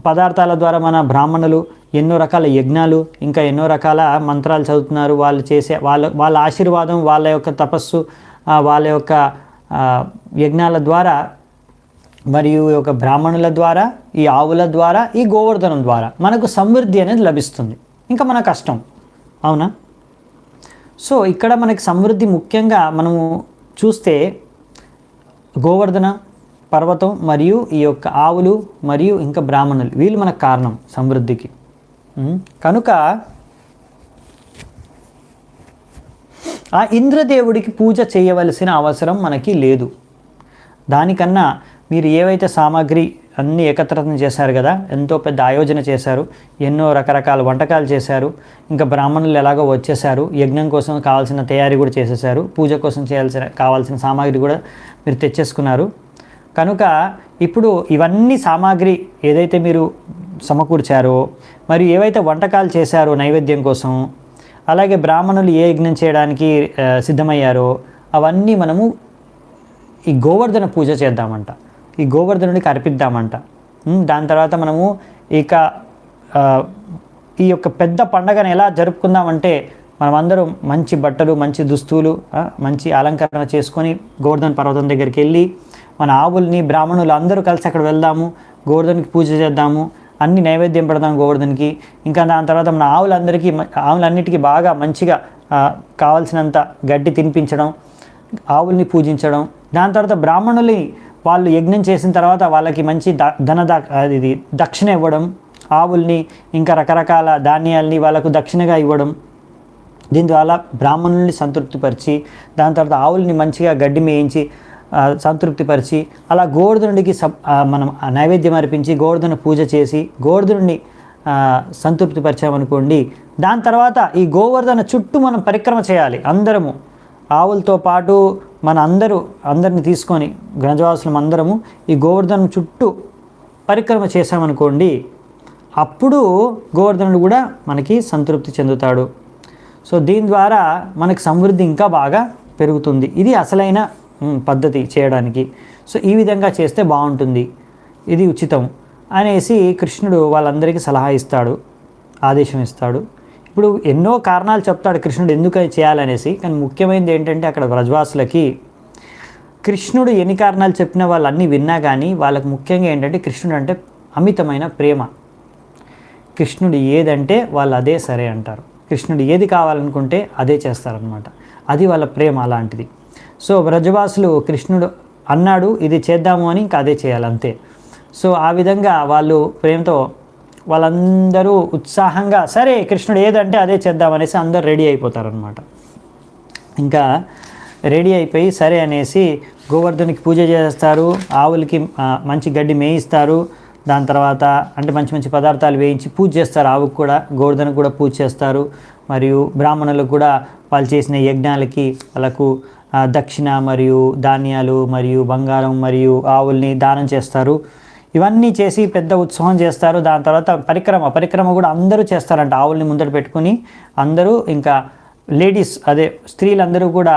పదార్థాల ద్వారా మన బ్రాహ్మణులు ఎన్నో రకాల యజ్ఞాలు, ఇంకా ఎన్నో రకాల మంత్రాలు చదువుతున్నారు. వాళ్ళు చేసే వాళ్ళ ఆశీర్వాదం, వాళ్ళ యొక్క తపస్సు, వాళ్ళ యొక్క యజ్ఞాల ద్వారా, మరియు ఈ యొక్క బ్రాహ్మణుల ద్వారా, ఈ ఆవుల ద్వారా, ఈ గోవర్ధనం ద్వారా మనకు సమృద్ధి అనేది లభిస్తుంది. ఇంకా మన కష్టం, అవునా? సో ఇక్కడ మనకి సమృద్ధి ముఖ్యంగా మనము చూస్తే గోవర్ధన, పర్వతం మరియు ఈ యొక్క ఆవులు మరియు ఇంకా బ్రాహ్మణులు, వీళ్ళు మనకు కారణం సమృద్ధికి. కనుక ఆ ఇంద్రదేవుడికి పూజ చేయవలసిన అవసరం మనకి లేదు. దానికన్నా మీరు ఏవైతే సామాగ్రి అన్నీ ఏకత్రితం చేశారు కదా, ఎంతో పెద్ద ఆయోజన చేశారు, ఎన్నో రకరకాల వంటకాలు చేశారు, ఇంకా బ్రాహ్మణులు ఎలాగో వచ్చేసారు, యజ్ఞం కోసం కావాల్సిన తయారీ కూడా చేసేసారు, పూజ కోసం కావాల్సిన సామాగ్రి కూడా మీరు తెచ్చేసుకున్నారు. కనుక ఇప్పుడు ఇవన్నీ సామాగ్రి ఏదైతే మీరు సమకూర్చారో, మరియు ఏవైతే వంటకాలు చేశారో నైవేద్యం కోసం, అలాగే బ్రాహ్మణులు ఏ యజ్ఞం చేయడానికి సిద్ధమయ్యారో అవన్నీ మనము ఈ గోవర్ధన పూజ చేద్దామంట, ఈ గోవర్ధనుడికి అర్పిద్దామంట. దాని తర్వాత మనము ఇక ఈ యొక్క పెద్ద పండగను ఎలా జరుపుకుందామంటే, మనమందరం మంచి బట్టలు, మంచి దుస్తులు, మంచి అలంకరణ చేసుకొని గోవర్ధన పర్వతం దగ్గరికి వెళ్ళి మన ఆవుల్ని బ్రాహ్మణులు అందరూ కలిసి అక్కడ వెళ్దాము, గోవర్ధనికి పూజ చేద్దాము, అన్ని నైవేద్యం పెడదాం గోవర్ధన్కి. ఇంకా దాని తర్వాత మన ఆవులన్నిటికీ బాగా మంచిగా కావాల్సినంత గడ్డి తినిపించడం, ఆవుల్ని పూజించడం. దాని తర్వాత బ్రాహ్మణుల్ని వాళ్ళు యజ్ఞం చేసిన తర్వాత వాళ్ళకి మంచి దక్షిణ ఇవ్వడం, ఆవుల్ని ఇంకా రకరకాల ధాన్యాల్ని వాళ్ళకు దక్షిణగా ఇవ్వడం. దీని ద్వారా బ్రాహ్మణుల్ని సంతృప్తిపరిచి, దాని తర్వాత ఆవుల్ని మంచిగా గడ్డి మేయించి సంతృప్తిపరిచి, అలా గోవర్ధనుడికి మనం నైవేద్యం అర్పించి గోవర్ధన పూజ చేసి గోవర్ధనుడిని సంతృప్తిపరిచామనుకోండి. దాని తర్వాత ఈ గోవర్ధన చుట్టూ మనం పరిక్రమ చేయాలి అందరము, ఆవులతో పాటు మన అందరిని తీసుకొని గ్రంథవాసులం అందరము ఈ గోవర్ధనం చుట్టూ పరిక్రమ చేసామనుకోండి, అప్పుడు గోవర్ధనుడు కూడా మనకి సంతృప్తి చెందుతాడు. సో దీని ద్వారా మనకి సమృద్ధి ఇంకా బాగా పెరుగుతుంది. ఇది అసలైన పద్ధతి చేయడానికి. సో ఈ విధంగా చేస్తే బాగుంటుంది, ఇది ఉచితం అనేసి కృష్ణుడు వాళ్ళందరికీ సలహా ఇస్తాడు, ఆదేశం ఇస్తాడు. ఇప్పుడు ఎన్నో కారణాలు చెప్తాడు కృష్ణుడు ఎందుకు చేయాలనేసి. కానీ ముఖ్యమైనది ఏంటంటే అక్కడ వ్రజవాసులకి కృష్ణుడు ఎన్ని కారణాలు చెప్పినా వాళ్ళు అన్నీ విన్నా కానీ వాళ్ళకు ముఖ్యంగా ఏంటంటే కృష్ణుడు అంటే అమితమైన ప్రేమ. కృష్ణుడు ఏదంటే వాళ్ళు అదే సరే అంటారు, కృష్ణుడు ఏది కావాలనుకుంటే అదే చేస్తారనమాట. అది వాళ్ళ ప్రేమ అలాంటిది. సో వ్రజవాసులు కృష్ణుడు అన్నాడు ఇది చేద్దాము అని ఇంకా అదే చేయాలి అంతే. సో ఆ విధంగా వాళ్ళు ప్రేమతో వాళ్ళందరూ ఉత్సాహంగా సరే కృష్ణుడు ఏదంటే అదే చేద్దామనేసి అందరూ రెడీ అయిపోతారనమాట. ఇంకా రెడీ అయిపోయి సరే అనేసి గోవర్ధనికి పూజ చేస్తారు, ఆవులకి మంచి గడ్డి మేయిస్తారు. దాని తర్వాత అంటే మంచి మంచి పదార్థాలు వేయించి పూజ చేస్తారు, ఆవుకు కూడా గోవర్ధనకు కూడా పూజ చేస్తారు. మరియు బ్రాహ్మణులకు కూడా వాళ్ళు చేసిన యజ్ఞాలకి వాళ్ళకు దక్షిణ మరియు ధాన్యాలు మరియు బంగారం మరియు ఆవుల్ని దానం చేస్తారు. ఇవన్నీ చేసి పెద్ద ఉత్సవం చేస్తారు. దాని తర్వాత పరిక్రమ కూడా అందరూ చేస్తారంట. ఆవుల్ని ముందర పెట్టుకుని అందరూ, ఇంకా లేడీస్ అదే స్త్రీలందరూ కూడా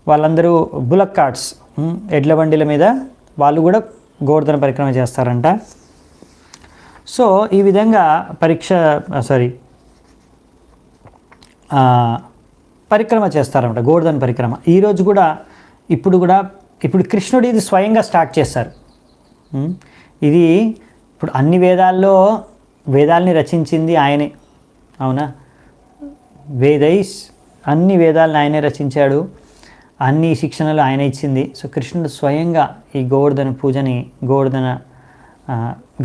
వాళ్ళందరూ బులక్ కార్ట్స్, ఎడ్ల బండిల మీద వాళ్ళు కూడా గోవర్ధన పరిక్రమ చేస్తారంట. సో ఈ విధంగా పరిక్రమ చేస్తారన్నమాట, గోవర్ధన పరిక్రమ. ఈరోజు కూడా ఇప్పుడు కృష్ణుడు ఇది స్వయంగా స్టార్ట్ చేశారు. ఇది ఇప్పుడు అన్ని వేదాల్ని రచించింది ఆయనే, అవునా? అన్ని వేదాలను ఆయనే రచించాడు, అన్ని శిక్షణలు ఆయన ఇచ్చింది. సో కృష్ణుడు స్వయంగా ఈ గోవర్ధన పూజని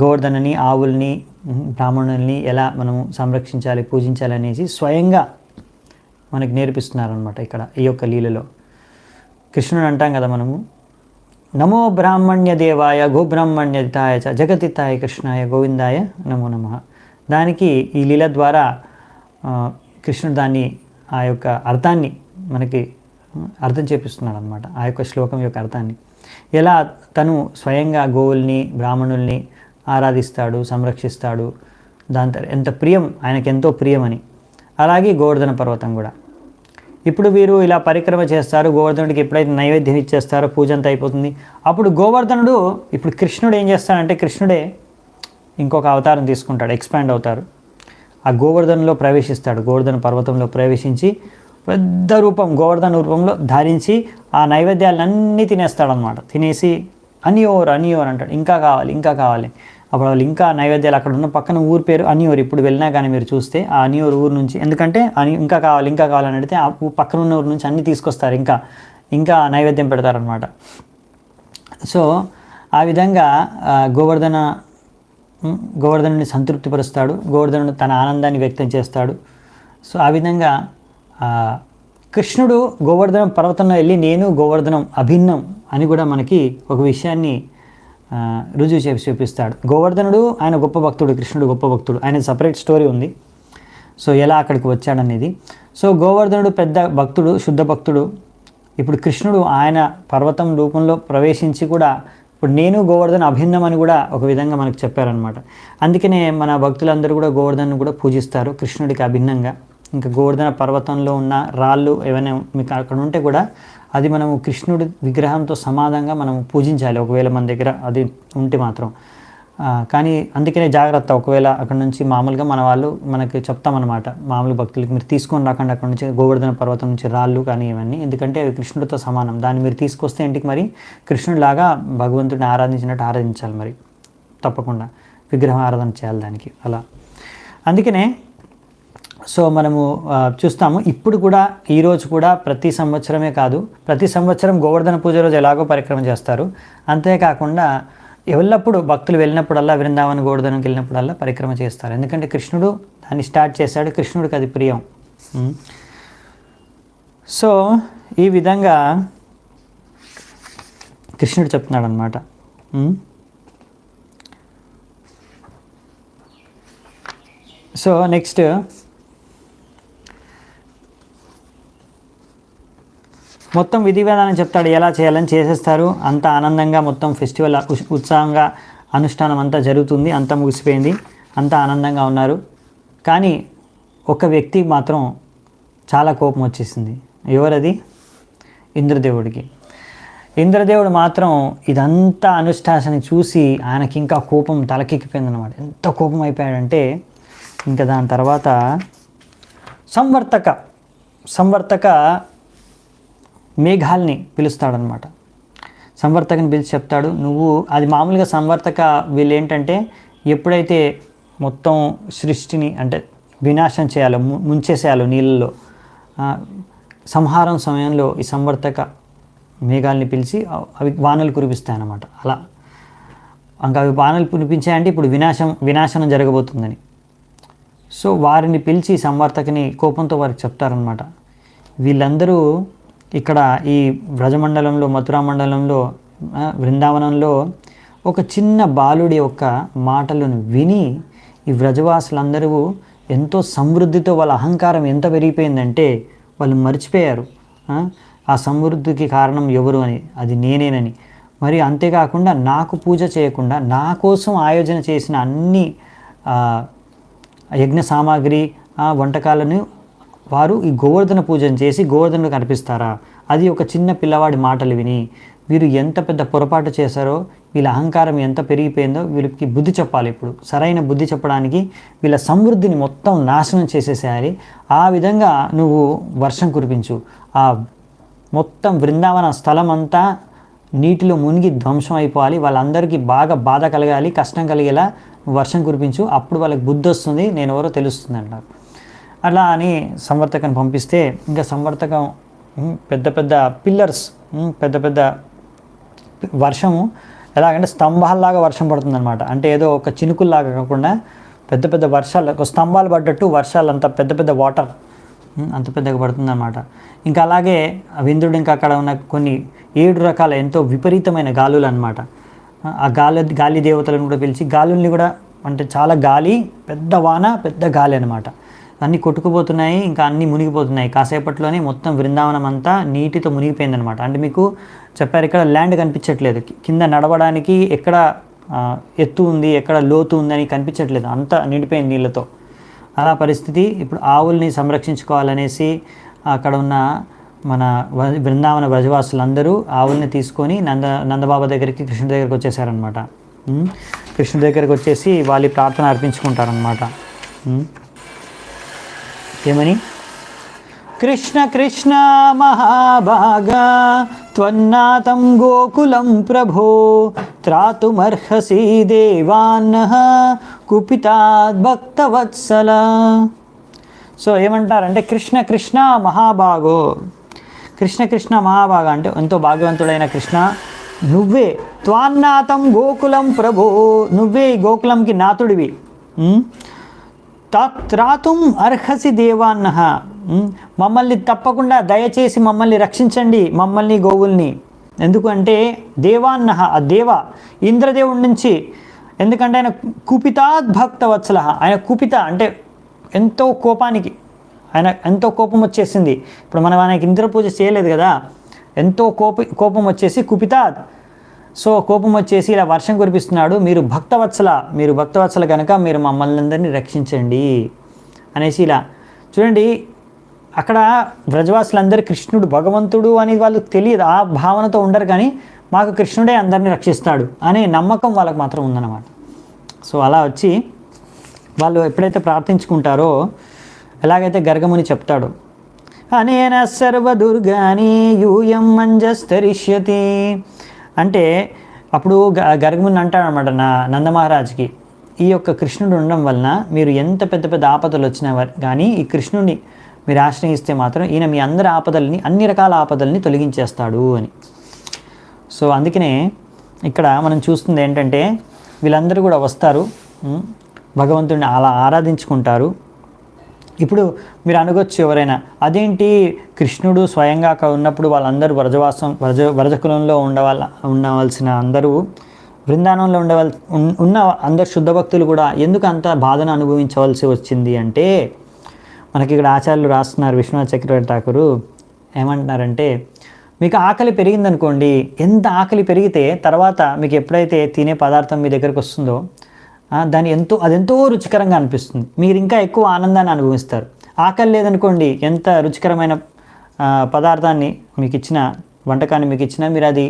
గోవర్ధనని ఆవుల్ని బ్రాహ్మణుల్ని ఎలా మనము సంరక్షించాలి పూజించాలి అనేసి స్వయంగా మనకి నేర్పిస్తున్నారనమాట ఇక్కడ ఈ యొక్క లీలలో. కృష్ణుడు అంటాం కదా మనము, నమో బ్రాహ్మణ్య దేవాయ గోబ్రాహ్మణ్యతాయ చ జగతితాయ కృష్ణాయ గోవిందాయ నమో నమః. దానికి ఈ లీల ద్వారా కృష్ణుడు దాన్ని ఆ యొక్క అర్థాన్ని మనకి అర్థం చేపిస్తున్నాడు అనమాట. ఆ యొక్క శ్లోకం యొక్క అర్థాన్ని ఎలా తను స్వయంగా గోవుల్ని బ్రాహ్మణుల్ని ఆరాధిస్తాడు, సంరక్షిస్తాడు, దాంతో ఎంత ప్రియం ఆయనకి, ఎంతో ప్రియమని. అలాగే గోవర్ధన పర్వతం కూడా ఇప్పుడు వీరు ఇలా పరిక్రమ చేస్తారు. గోవర్ధనుడికి ఎప్పుడైతే నైవేద్యం ఇచ్చేస్తారో పూజ అంతా అయిపోతుంది. అప్పుడు గోవర్ధనుడు, ఇప్పుడు కృష్ణుడు ఏం చేస్తాడంటే కృష్ణుడే ఇంకొక అవతారం తీసుకుంటాడు, ఎక్స్పాండ్ అవుతారు. ఆ గోవర్ధనలో ప్రవేశిస్తాడు, గోవర్ధన పర్వతంలో ప్రవేశించి పెద్ద రూపం గోవర్ధన రూపంలో ధరించి ఆ నైవేద్యాలన్నీ తినేస్తాడనమాట. తినేసి అనియోర్ అంటాడు, ఇంకా కావాలి. అప్పుడు వాళ్ళు ఇంకా నైవేద్యాలు అక్కడ ఉన్న పక్కన ఊరు పేరు అనియోర్. ఇప్పుడు వెళ్ళినా కానీ మీరు చూస్తే ఆ అనియోర్ ఊరు నుంచి, ఎందుకంటే ఇంకా కావాలని అడిగితే ఆ పక్కన ఉన్న ఊరు నుంచి అన్నీ తీసుకొస్తారు, ఇంకా నైవేద్యం పెడతారనమాట. సో ఆ విధంగా గోవర్ధనుని సంతృప్తిపరుస్తాడు, గోవర్ధనుడు తన ఆనందాన్ని వ్యక్తం చేస్తాడు. సో ఆ విధంగా కృష్ణుడు గోవర్ధన పర్వతంలో వెళ్ళి నేను గోవర్ధనం అభిన్నం అని కూడా మనకి ఒక విషయాన్ని రుజువు చేసి చూపిస్తాడు. గోవర్ధనుడు ఆయన గొప్ప భక్తుడు, కృష్ణుడు గొప్ప భక్తుడు, ఆయన సపరేట్ స్టోరీ ఉంది. సో ఎలా అక్కడికి వచ్చాడనేది. సో గోవర్ధనుడు పెద్ద భక్తుడు, శుద్ధ భక్తుడు. ఇప్పుడు కృష్ణుడు ఆయన పర్వతం రూపంలో ప్రవేశించి కూడా ఇప్పుడు నేను గోవర్ధన అభిన్నం అని కూడా ఒక విధంగా మనకు చెప్పారనమాట. అందుకనే మన భక్తులందరూ కూడా గోవర్ధను కూడా పూజిస్తారు కృష్ణుడికి అభిన్నంగా. ఇంకా గోవర్ధన పర్వతంలో ఉన్న రాళ్ళు ఏమైనా మీకు అక్కడ ఉంటే కూడా అది మనము కృష్ణుడి విగ్రహంతో సమానంగా మనం పూజించాలి, ఒకవేళ మన దగ్గర అది ఉంటే మాత్రం. కానీ అందుకనే జాగ్రత్త, ఒకవేళ అక్కడ నుంచి మామూలుగా మన వాళ్ళు మనకి చెప్తామన్నమాట, మామూలు భక్తులకి మీరు తీసుకొని రాకండి అక్కడ నుంచి గోవర్ధన పర్వతం నుంచి రాళ్ళు కానీ ఇవన్నీ, ఎందుకంటే అవి కృష్ణుడితో సమానం. దాన్ని మీరు తీసుకొస్తే ఇంటికి మరి కృష్ణుడిలాగా భగవంతుడిని ఆరాధించినట్టు ఆరాధించాలి, మరి తప్పకుండా విగ్రహం ఆరాధన చేయాలి దానికి అలా. అందుకనే సో మనము చూస్తాము ఇప్పుడు కూడా ఈరోజు కూడా ప్రతి సంవత్సరమే కాదు, ప్రతి సంవత్సరం గోవర్ధన పూజ రోజు ఎలాగో పరిక్రమ చేస్తారు. అంతేకాకుండా ఎల్లప్పుడూ భక్తులు వెళ్ళినప్పుడల్లా, బృందావన గోవర్ధనంకి వెళ్ళినప్పుడల్లా పరిక్రమ చేస్తారు. ఎందుకంటే కృష్ణుడు దాన్ని స్టార్ట్ చేశాడు, కృష్ణుడికి అది ప్రియం. సో ఈ విధంగా కృష్ణుడు చెప్తున్నాడు అనమాట. సో నెక్స్ట్ మొత్తం విధి విధానం చెప్తాడు, ఎలా చేయాలని చేసేస్తారు. అంత ఆనందంగా మొత్తం ఫెస్టివల్ ఉత్సాహంగా అనుష్ఠానం అంతా జరుగుతుంది, అంతా ముగిసిపోయింది, అంతా ఆనందంగా ఉన్నారు. కానీ ఒక వ్యక్తికి మాత్రం చాలా కోపం వచ్చేసింది. ఎవరది? ఇంద్రదేవుడికి. ఇంద్రదేవుడు మాత్రం ఇదంతా అనుష్ఠానాన్ని చూసి ఆయనకి ఇంకా కోపం తలకెక్కిపోయింది అనమాట. ఎంత కోపం అయిపోయాడంటే ఇంకా దాని తర్వాత సంవర్తక మేఘాల్ని పిలుస్తాడనమాట. సంవర్తకని పిలిచి చెప్తాడు, నువ్వు అది మామూలుగా సంవర్తక వీళ్ళు ఏంటంటే ఎప్పుడైతే మొత్తం సృష్టిని అంటే వినాశం చేయాలో, ముంచేసేయాలో నీళ్ళలో, సంహారం సమయంలో ఈ సంవర్తక మేఘాలని పిలిచి అవి వానలు కురిపిస్తాయన్నమాట. అలా ఇంకా అవి వానలు కురిపించాయంటే ఇప్పుడు వినాశనం జరగబోతుందని. సో వారిని పిలిచి సంవర్తకని కోపంతో వారికి చెప్తారనమాట. వీళ్ళందరూ ఇక్కడ ఈ వ్రజమండలంలో, మథురా మండలంలో, బృందావనంలో ఒక చిన్న బాలుడి యొక్క మాటలను విని ఈ వ్రజవాసులందరూ ఎంతో సమృద్ధితో వాళ్ళ అహంకారం ఎంత పెరిగిపోయిందంటే వాళ్ళు మర్చిపోయారు ఆ సమృద్ధికి కారణం ఎవరు అని, అది నేనేనని. మరి అంతేకాకుండా నాకు పూజ చేయకుండా నా కోసం ఆయోజన చేసిన అన్ని యజ్ఞ సామాగ్రి వంటకాలను వారు ఈ గోవర్ధన పూజను చేసి గోవర్ధనుడికి అర్పిస్తారా? అది ఒక చిన్న పిల్లవాడి మాటలు విని వీరు ఎంత పెద్ద పొరపాటు చేశారో, వీళ్ళ అహంకారం ఎంత పెరిగిపోయిందో వీళ్ళకి బుద్ధి చెప్పాలి. ఇప్పుడు సరైన బుద్ధి చెప్పడానికి వీళ్ళ సమృద్ధిని మొత్తం నాశనం చేసేసేయాలి. ఆ విధంగా నువ్వు వర్షం కురిపించు, ఆ మొత్తం బృందావన స్థలం అంతా నీటిలో మునిగి ధ్వంసం అయిపోవాలి, వాళ్ళందరికీ బాగా బాధ కలగాలి, కష్టం కలిగేలా వర్షం కురిపించు, అప్పుడు వాళ్ళకి బుద్ధి వస్తుంది, నేను ఎవరో తెలుస్తుంది అంటారు. అలా అని సంవర్తకం పంపిస్తే ఇంకా సంవర్తకం పెద్ద పెద్ద పిల్లర్స్, పెద్ద పెద్ద వర్షము ఎలాగంటే స్తంభాల్లాగా వర్షం పడుతుందన్నమాట. అంటే ఏదో ఒక చినుకుల్లాగా కాకుండా పెద్ద పెద్ద వర్షాలు, ఒక స్తంభాలు పడ్డట్టు వర్షాలు అంత పెద్ద పెద్ద వాటర్ అంత పెద్దగా పడుతుందన్నమాట. ఇంకా అలాగే ఇంద్రుడు ఇంకా అక్కడ ఉన్న కొన్ని 7 రకాల ఎంతో విపరీతమైన గాలులు అనమాట. ఆ గాలి దేవతలను కూడా పిలిచి గాలుల్ని కూడా, అంటే చాలా గాలి, పెద్ద వాన, పెద్ద గాలి అనమాట, అన్నీ కొట్టుకుపోతున్నాయి, ఇంకా అన్నీ మునిగిపోతున్నాయి. కాసేపట్లోనే మొత్తం బృందావనం అంతా నీటితో మునిగిపోయిందనమాట. అంటే మీకు చెప్పారు ఇక్కడ ల్యాండ్ కనిపించట్లేదు, కింద నడవడానికి ఎక్కడ ఎత్తు ఉంది, ఎక్కడ లోతు ఉందని కనిపించట్లేదు, అంతా నిండిపోయింది నీళ్ళతో. అలా పరిస్థితి. ఇప్పుడు ఆవుల్ని సంరక్షించుకోవాలనేసి అక్కడ ఉన్న మన బృందావన బ్రజవాసులందరూ ఆవుల్ని తీసుకొని నందబాబా దగ్గరికి, కృష్ణుడి దగ్గరికి వచ్చేసారనమాట. కృష్ణుడి దగ్గరికి వచ్చేసి వాళ్ళు ప్రార్థన అర్పించుకుంటారనమాట. ఏమని? కృష్ణ కృష్ణ మహాభాగా త్వన్నాతం గోకులం ప్రభో త్రాతుమర్హసి దేవాన్నః కుపితాద్ భక్తవత్సల. సో ఏమంటారంటే కృష్ణ కృష్ణ మహాభాగో, కృష్ణ కృష్ణ మహాభాగ అంటే ఎంతో భాగ్యవంతుడైన కృష్ణ, నువ్వే త్వాన్నాతం గోకులం ప్రభో, నువ్వే ఈ గోకులంకి నాతుడివి. త్రాతుం అర్హసి దేవాన్న, మమ్మల్ని తప్పకుండా దయచేసి మమ్మల్ని రక్షించండి, మమ్మల్ని గోవుల్ని. ఎందుకంటే దేవాన్న, ఆ దేవ ఇంద్రదేవుడి నుంచి. ఎందుకంటే ఆయన కుపితాద్ భక్త వత్సల, ఆయన కుపిత అంటే ఎంతో కోపానికి, ఆయన ఎంతో కోపం వచ్చేసింది. ఇప్పుడు మనం ఆయనకి ఇంద్ర పూజ చేయలేదు కదా, ఎంతో కోపం వచ్చేసి కుపితాద్. సో కోపం వచ్చేసి ఇలా వర్షం కురిపిస్తున్నాడు, మీరు భక్తవత్సల కనుక మీరు మమ్మల్ని అందరినీ రక్షించండి అనేసి ఇలా. చూడండి అక్కడ వ్రజవాసులందరూ కృష్ణుడు భగవంతుడు అని వాళ్ళకి తెలియదు, ఆ భావనతో ఉండరు, కానీ మాకు కృష్ణుడే అందరినీ రక్షిస్తాడు అనే నమ్మకం వాళ్ళకి మాత్రం ఉందన్నమాట. సో అలా వచ్చి వాళ్ళు ఎప్పుడైతే ప్రార్థించుకుంటారో, ఎలాగైతే గర్గముని చెప్తాడు, అనేన సర్వదుర్గాని యూయం మంజస్తరిష్యతి అంటే, అప్పుడు గర్గముని అంటాడనమాట నందమహారాజ్కి, ఈ యొక్క కృష్ణుడు ఉండడం వలన మీరు ఎంత పెద్ద పెద్ద ఆపదలు వచ్చినా కానీ ఈ కృష్ణుడిని మీరు ఆశ్రయిస్తే మాత్రం ఈయన మీ అందరి ఆపదల్ని, అన్ని రకాల ఆపదల్ని తొలగించేస్తాడు అని. సో అందుకనే ఇక్కడ మనం చూస్తుంది ఏంటంటే, వీళ్ళందరూ కూడా వస్తారు, భగవంతుడిని అలా ఆరాధించుకుంటారు. ఇప్పుడు మీరు అనుకోవచ్చు ఎవరైనా, అదేంటి కృష్ణుడు స్వయంగా ఉన్నప్పుడు వాళ్ళందరూ వ్రజకులంలో ఉండవలసిన అందరూ బృందావనంలో ఉన్న అందరు శుద్ధ భక్తులు కూడా ఎందుకు అంత బాధను అనుభవించవలసి వచ్చింది అంటే, మనకి ఇక్కడ ఆచార్యులు రాస్తున్నారు, విశ్వనాథ్ చక్రవర్తి ఠాకూరు ఏమంటున్నారంటే, మీకు ఆకలి పెరిగిందనుకోండి, ఎంత ఆకలి పెరిగితే తర్వాత మీకు ఎప్పుడైతే తినే పదార్థం మీ దగ్గరకు వస్తుందో అదెంతో రుచికరంగా అనిపిస్తుంది, మీరు ఇంకా ఎక్కువ ఆనందాన్ని అనుభవిస్తారు. ఆకలి లేదనుకోండి, ఎంత రుచికరమైన పదార్థాన్ని మీకు ఇచ్చిన, వంటకాన్ని మీకు ఇచ్చినా మీరు అది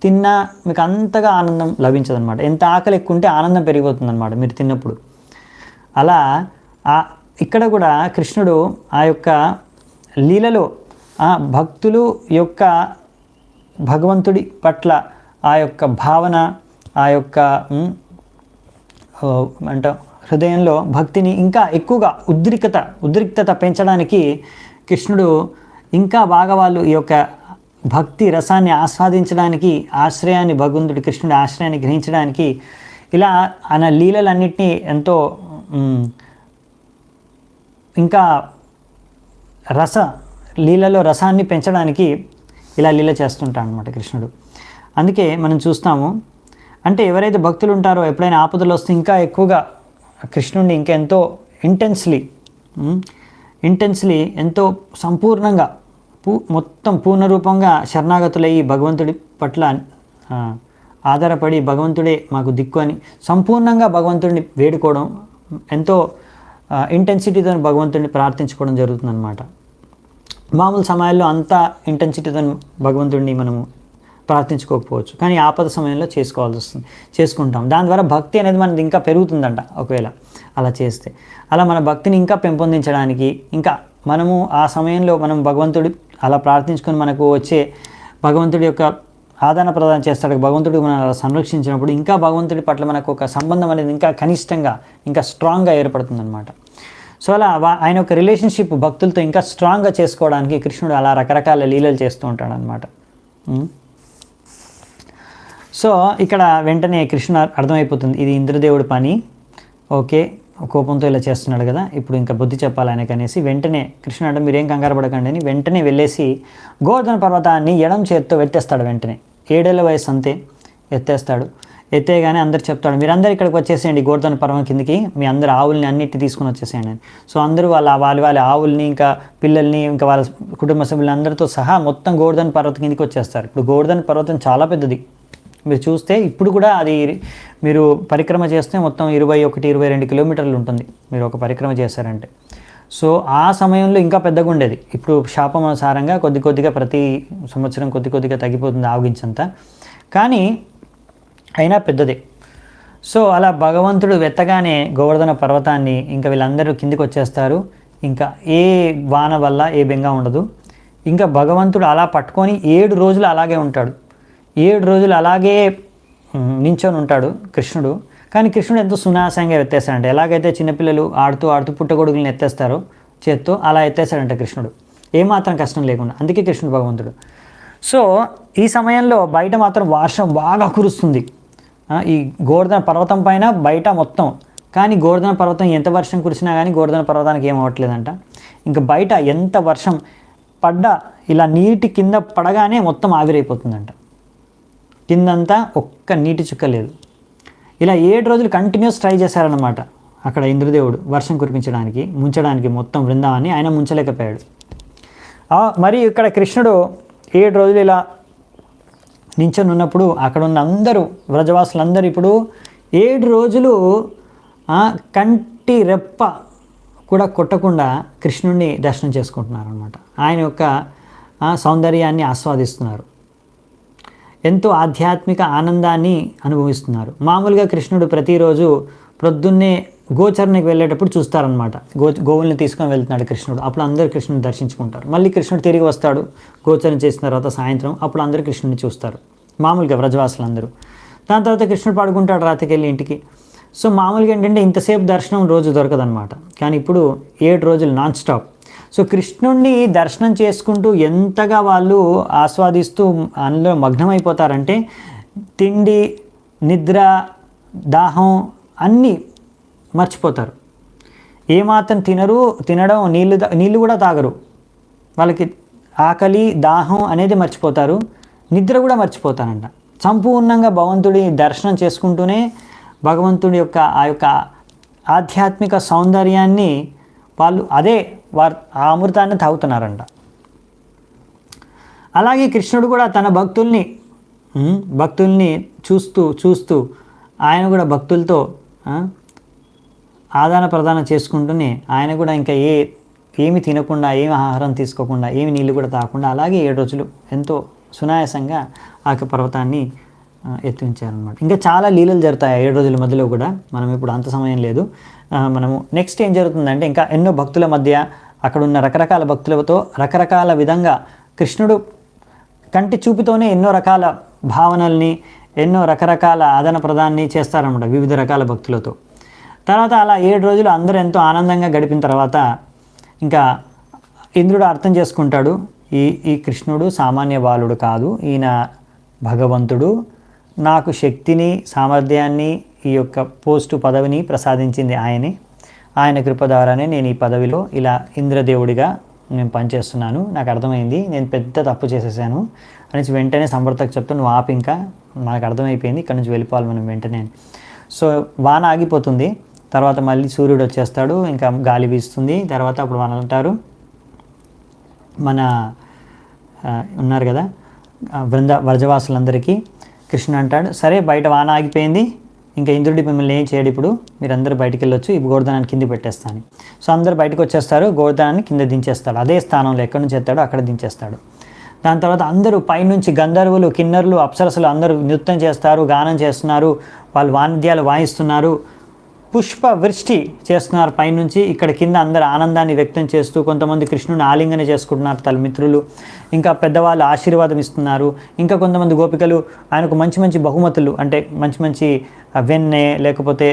తిన్నా మీకు అంతగా ఆనందం లభించదనమాట. ఎంత ఆకలి ఎక్కువ ఉంటే ఆనందం పెరిగిపోతుంది అనమాట మీరు తిన్నప్పుడు. అలా ఇక్కడ కూడా కృష్ణుడు ఆ యొక్క లీలలో భక్తులు యొక్క భగవంతుడి పట్ల ఆ యొక్క భావన, ఆ యొక్క హృదయంలో భక్తిని ఇంకా ఎక్కువగా ఉద్రిక్తత పెంచడానికి కృష్ణుడు ఇంకా బాగా వాళ్ళు ఈ యొక్క భక్తి రసాన్ని ఆస్వాదించడానికి, ఆశ్రయాన్ని భగవంతుడి కృష్ణుడి ఆశ్రయాన్ని గ్రహించడానికి ఇలా ఆయన లీలలన్నింటినీ ఎంతో ఇంకా లీలలో రసాన్ని పెంచడానికి ఇలా లీల చేస్తుంటాడు అనమాట కృష్ణుడు. అందుకే మనం చూస్తాము, అంటే ఎవరైతే భక్తులు ఉంటారో ఎప్పుడైనా ఆపదలు వస్తే ఇంకా ఎక్కువగా కృష్ణుడిని ఇంకా ఎంతో ఇంటెన్స్లీ ఎంతో సంపూర్ణంగా మొత్తం పూర్ణరూపంగా శరణాగతులయ్యి భగవంతుడి పట్ల ఆధారపడి భగవంతుడే మాకు దిక్కు అని సంపూర్ణంగా భగవంతుడిని వేడుకోవడం, ఎంతో ఇంటెన్సిటీతో భగవంతుడిని ప్రార్థించుకోవడం జరుగుతుందన్నమాట. మామూలు సమయాల్లో అంత ఇంటెన్సిటీతో భగవంతుడిని మనము ప్రార్థించుకోకపోవచ్చు, కానీ ఆపద సమయంలో చేసుకుంటాం. దాని ద్వారా భక్తి అనేది మనది ఇంకా పెరుగుతుందంట ఒకవేళ అలా చేస్తే. అలా మన భక్తిని ఇంకా పెంపొందించడానికి, ఇంకా మనము ఆ సమయంలో మనం భగవంతుడి అలా ప్రార్థించుకొని మనకు వచ్చే భగవంతుడి యొక్క ఆదాన ప్రదానం చేస్తాడు, భగవంతుడికి మనం అలా సంరక్షించినప్పుడు ఇంకా భగవంతుడి పట్ల మనకు ఒక సంబంధం అనేది ఇంకా కనిష్టంగా ఇంకా స్ట్రాంగ్గా ఏర్పడుతుందన్నమాట. సో అలా ఆయన యొక్క రిలేషన్షిప్ భక్తులతో ఇంకా స్ట్రాంగ్గా చేసుకోవడానికి కృష్ణుడు అలా రకరకాల లీలలు చేస్తూ ఉంటాడు అనమాట. సో ఇక్కడ వెంటనే కృష్ణుడు అర్థమైపోతుంది, ఇది ఇంద్రదేవుడి పని, ఓకే కోపంతో ఇలా చేస్తున్నాడు కదా, ఇప్పుడు ఇంకా బుద్ధి చెప్పాలి ఆయనకు అనేసి వెంటనే కృష్ణుడు అంటే మీరేం కంగారు పడకండి అని వెంటనే వెళ్ళేసి గోవర్ధన పర్వతాన్ని ఎడం చేత్తో ఎత్తేస్తాడు. వెంటనే 7 ఏళ్ల వయసు అంతే ఎత్తేస్తాడు. ఎత్తేగానే అందరు చెప్తాడు, మీరందరూ ఇక్కడికి వచ్చేసేయండి గోవర్ధన పర్వతం కిందకి, మీ అందరు ఆవుల్ని అన్నిటి తీసుకుని వచ్చేసేయండి అని. సో అందరూ వాళ్ళ ఆవుల్ని ఇంకా పిల్లల్ని ఇంకా వాళ్ళ కుటుంబ సభ్యులు అందరితో సహా మొత్తం గోవర్ధన పర్వతం కిందకి వచ్చేస్తారు. ఇప్పుడు గోవర్ధన పర్వతం చాలా పెద్దది, మీరు చూస్తే ఇప్పుడు కూడా అది మీరు పరిక్రమ చేస్తే మొత్తం 21-22 కిలోమీటర్లు ఉంటుంది మీరు ఒక పరిక్రమ చేశారంటే. సో ఆ సమయంలో ఇంకా పెద్దగా ఉండేది. ఇప్పుడు శాపం అనుసారంగా కొద్దిగా ప్రతి సంవత్సరం కొద్దిగా తగ్గిపోతుంది ఆవగించంతా, కానీ అయినా పెద్దదే. సో అలా భగవంతుడు వెత్తగానే గోవర్ధన పర్వతాన్ని ఇంకా వీళ్ళందరూ కిందికి వచ్చేస్తారు. ఇంకా ఏ వాన వల్ల ఏ బెంగ ఉండదు. ఇంకా భగవంతుడు అలా పట్టుకొని 7 రోజులు అలాగే ఉంటాడు. 7 రోజులు అలాగే నించొని ఉంటాడు కృష్ణుడు. కానీ కృష్ణుడు ఎంతో సునాయాసంగా ఎత్తేస్తాడంటే, ఎలాగైతే చిన్నపిల్లలు ఆడుతూ పుట్టగొడుగులను ఎత్తేస్తారో చేత్తో, అలా ఎత్తేస్తాడంట కృష్ణుడు, ఏమాత్రం కష్టం లేకుండా. అందుకే కృష్ణుడు భగవంతుడు. సో ఈ సమయంలో బయట మాత్రం వర్షం బాగా కురుస్తుంది. ఈ గోవర్ధన పర్వతం పైన బయట మొత్తం, కానీ గోవర్ధన పర్వతం ఎంత వర్షం కురిసినా కానీ గోవర్ధన పర్వతానికి ఏం అవ్వట్లేదంట. ఇంకా బయట ఎంత వర్షం పడ్డా ఇలా నీటి కింద పడగానే మొత్తం ఆవిరైపోతుందంట. కిందంతా ఒక్క నీటి చుక్క లేదు. ఇలా 7 రోజులు కంటిన్యూస్ ట్రై చేశారనమాట అక్కడ ఇంద్రదేవుడు వర్షం కురిపించడానికి, ముంచడానికి మొత్తం బృందావాన్ని. ఆయన ముంచలేకపోయాడు. మరి ఇక్కడ కృష్ణుడు 7 రోజులు ఇలా నించొని ఉన్నప్పుడు అక్కడ ఉన్న అందరూ వ్రజవాసులందరూ ఇప్పుడు 7 రోజులు కంటి రెప్ప కూడా కొట్టకుండా కృష్ణుడిని దర్శనం చేసుకుంటున్నారు అనమాట. ఆయన యొక్క సౌందర్యాన్ని ఆస్వాదిస్తున్నారు, ఎంతో ఆధ్యాత్మిక ఆనందాన్ని అనుభవిస్తున్నారు. మామూలుగా కృష్ణుడు ప్రతిరోజు ప్రొద్దున్నే గోచరణకి వెళ్ళేటప్పుడు చూస్తారనమాట. గోవుల్ని తీసుకొని వెళ్తున్నాడు కృష్ణుడు, అప్పుడు అందరూ కృష్ణుని దర్శించుకుంటారు. మళ్ళీ కృష్ణుడు తిరిగి వస్తాడు గోచరణ చేసిన తర్వాత సాయంత్రం, అప్పుడు అందరూ కృష్ణుడిని చూస్తారు మామూలుగా వ్రజవాసులందరూ. దాని తర్వాత కృష్ణుడు పడుకుంటాడు రాత్రికి వెళ్ళి ఇంటికి. సో మామూలుగా ఏంటంటే ఇంతసేపు దర్శనం రోజు దొరకదనమాట, కానీ ఇప్పుడు 7 రోజులు నాన్ స్టాప్. సో కృష్ణుడిని దర్శనం చేసుకుంటూ ఎంతగా వాళ్ళు ఆస్వాదిస్తూ అందులో మగ్నమైపోతారంటే తిండి, నిద్ర, దాహం అన్నీ మర్చిపోతారు. ఏమాత్రం తినడం, నీళ్ళు కూడా తాగరు. వాళ్ళకి ఆకలి, దాహం అనేది మర్చిపోతారు, నిద్ర కూడా మర్చిపోతారంట. సంపూర్ణంగా భగవంతుడి దర్శనం చేసుకుంటూనే భగవంతుడి యొక్క ఆ యొక్క ఆధ్యాత్మిక సౌందర్యాన్ని వాళ్ళు ఆ అమృతాన్ని తాగుతున్నారంట. అలాగే కృష్ణుడు కూడా తన భక్తుల్ని చూస్తూ ఆయన కూడా భక్తులతో ఆదాన ప్రదానం చేసుకుంటూనే ఆయన కూడా ఇంకా ఏమి తినకుండా, ఏమి ఆహారం తీసుకోకుండా, ఏమి నీళ్ళు కూడా తాగకుండా అలాగే 7 రోజులు ఎంతో సునాయాసంగా ఆ పర్వతాన్ని ఎత్తించారనమాట. ఇంకా చాలా లీలలు జరుగుతాయి 7 రోజుల మధ్యలో కూడా. మనం ఇప్పుడు అంత సమయం లేదు. మనము నెక్స్ట్ ఏం జరుగుతుందంటే ఇంకా ఎన్నో భక్తుల మధ్య అక్కడ ఉన్న రకరకాల భక్తులతో రకరకాల విధంగా కృష్ణుడు కంటి చూపుతోనే ఎన్నో రకాల భావనల్ని, ఎన్నో రకరకాల ఆదాన ప్రదాన్ని చేస్తారన్నమాట వివిధ రకాల భక్తులతో. తర్వాత అలా 7 రోజులు అందరూ ఎంతో ఆనందంగా గడిపిన తర్వాత ఇంకా ఇంద్రుడు అర్థం చేసుకుంటాడు, ఈ కృష్ణుడు సామాన్య బాలుడు కాదు, ఈయన భగవంతుడు, నాకు శక్తిని, సామర్థ్యాన్ని, ఈ యొక్క పదవిని ప్రసాదించింది ఆయనే. ఆయన కృప ద్వారానే నేను ఈ పదవిలో ఇలా ఇంద్రదేవుడిగా నేను పనిచేస్తున్నాను. నాకు అర్థమైంది, నేను పెద్ద తప్పు చేసేసాను అనేసి వెంటనే సంవర్తకు చెప్తూ, నువ్వు ఆపు, ఇంకా మనకు అర్థమైపోయింది, ఇక్కడ నుంచి వెళ్ళిపోవాలి మనం వెంటనే. సో వాన ఆగిపోతుంది. తర్వాత మళ్ళీ సూర్యుడు వచ్చేస్తాడు, ఇంకా గాలి వీస్తుంది. తర్వాత అప్పుడు వాళ్ళు అంటారు, మన ఉన్నారు కదా వ్రజవాసులందరికీ కృష్ణుడు అంటాడు, సరే బయట వాన ఆగిపోయింది, ఇంకా ఇంద్రుడి మిమ్మల్ని ఏం చేయడు, ఇప్పుడు మీరందరూ బయటికి వెళ్ళొచ్చు, ఈ గోవర్ధనాన్ని కింద పెట్టేస్తాను. సో అందరూ బయటకు వచ్చేస్తారు, గోవర్ధనాన్ని కింద దించేస్తాడు. అదే స్థానంలో ఎక్కడి నుంచి ఎత్తాడో అక్కడ దించేస్తాడు. దాని తర్వాత అందరూ పైనుంచి గంధర్వులు, కిన్నరులు, అప్సరసులు అందరూ నృత్యం చేస్తారు, గానం చేస్తున్నారు, వాళ్ళు వాయిద్యాలు వాయిస్తున్నారు, పుష్ప వృష్టి చేస్తున్నారు పైనుంచి. ఇక్కడ కింద అందరు ఆనందాన్ని వ్యక్తం చేస్తూ కొంతమంది కృష్ణుని ఆలింగన చేసుకుంటున్నారు తన మిత్రులు, ఇంకా పెద్దవాళ్ళు ఆశీర్వాదం ఇస్తున్నారు. ఇంకా కొంతమంది గోపికలు ఆయనకు మంచి మంచి బహుమతులు, అంటే మంచి మంచి వెన్నె, లేకపోతే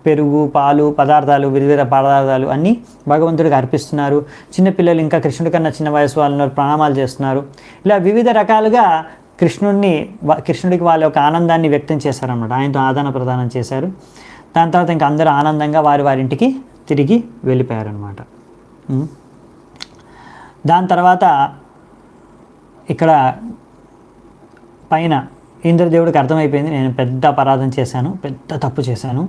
పెరుగు, పాలు, పదార్థాలు, వివిధ పదార్థాలు అన్నీ భగవంతుడికి అర్పిస్తున్నారు. చిన్నపిల్లలు ఇంకా కృష్ణుడి కన్నా చిన్న వయసు వాళ్ళు ప్రణామాలు చేస్తున్నారు. ఇలా వివిధ రకాలుగా కృష్ణుడికి వాళ్ళ యొక్క ఆనందాన్ని వ్యక్తం చేశారన్నమాట. ఆయనతో ఆదాన ప్రదానం చేశారు. దాని తర్వాత ఇంకా అందరూ ఆనందంగా వారింటికి తిరిగి వెళ్ళిపోయారనమాట. దాని తర్వాత ఇక్కడ పైన ఇంద్రదేవుడికి అర్థమైపోయింది, నేను పెద్ద అపరాధం చేశాను, పెద్ద తప్పు చేశాను,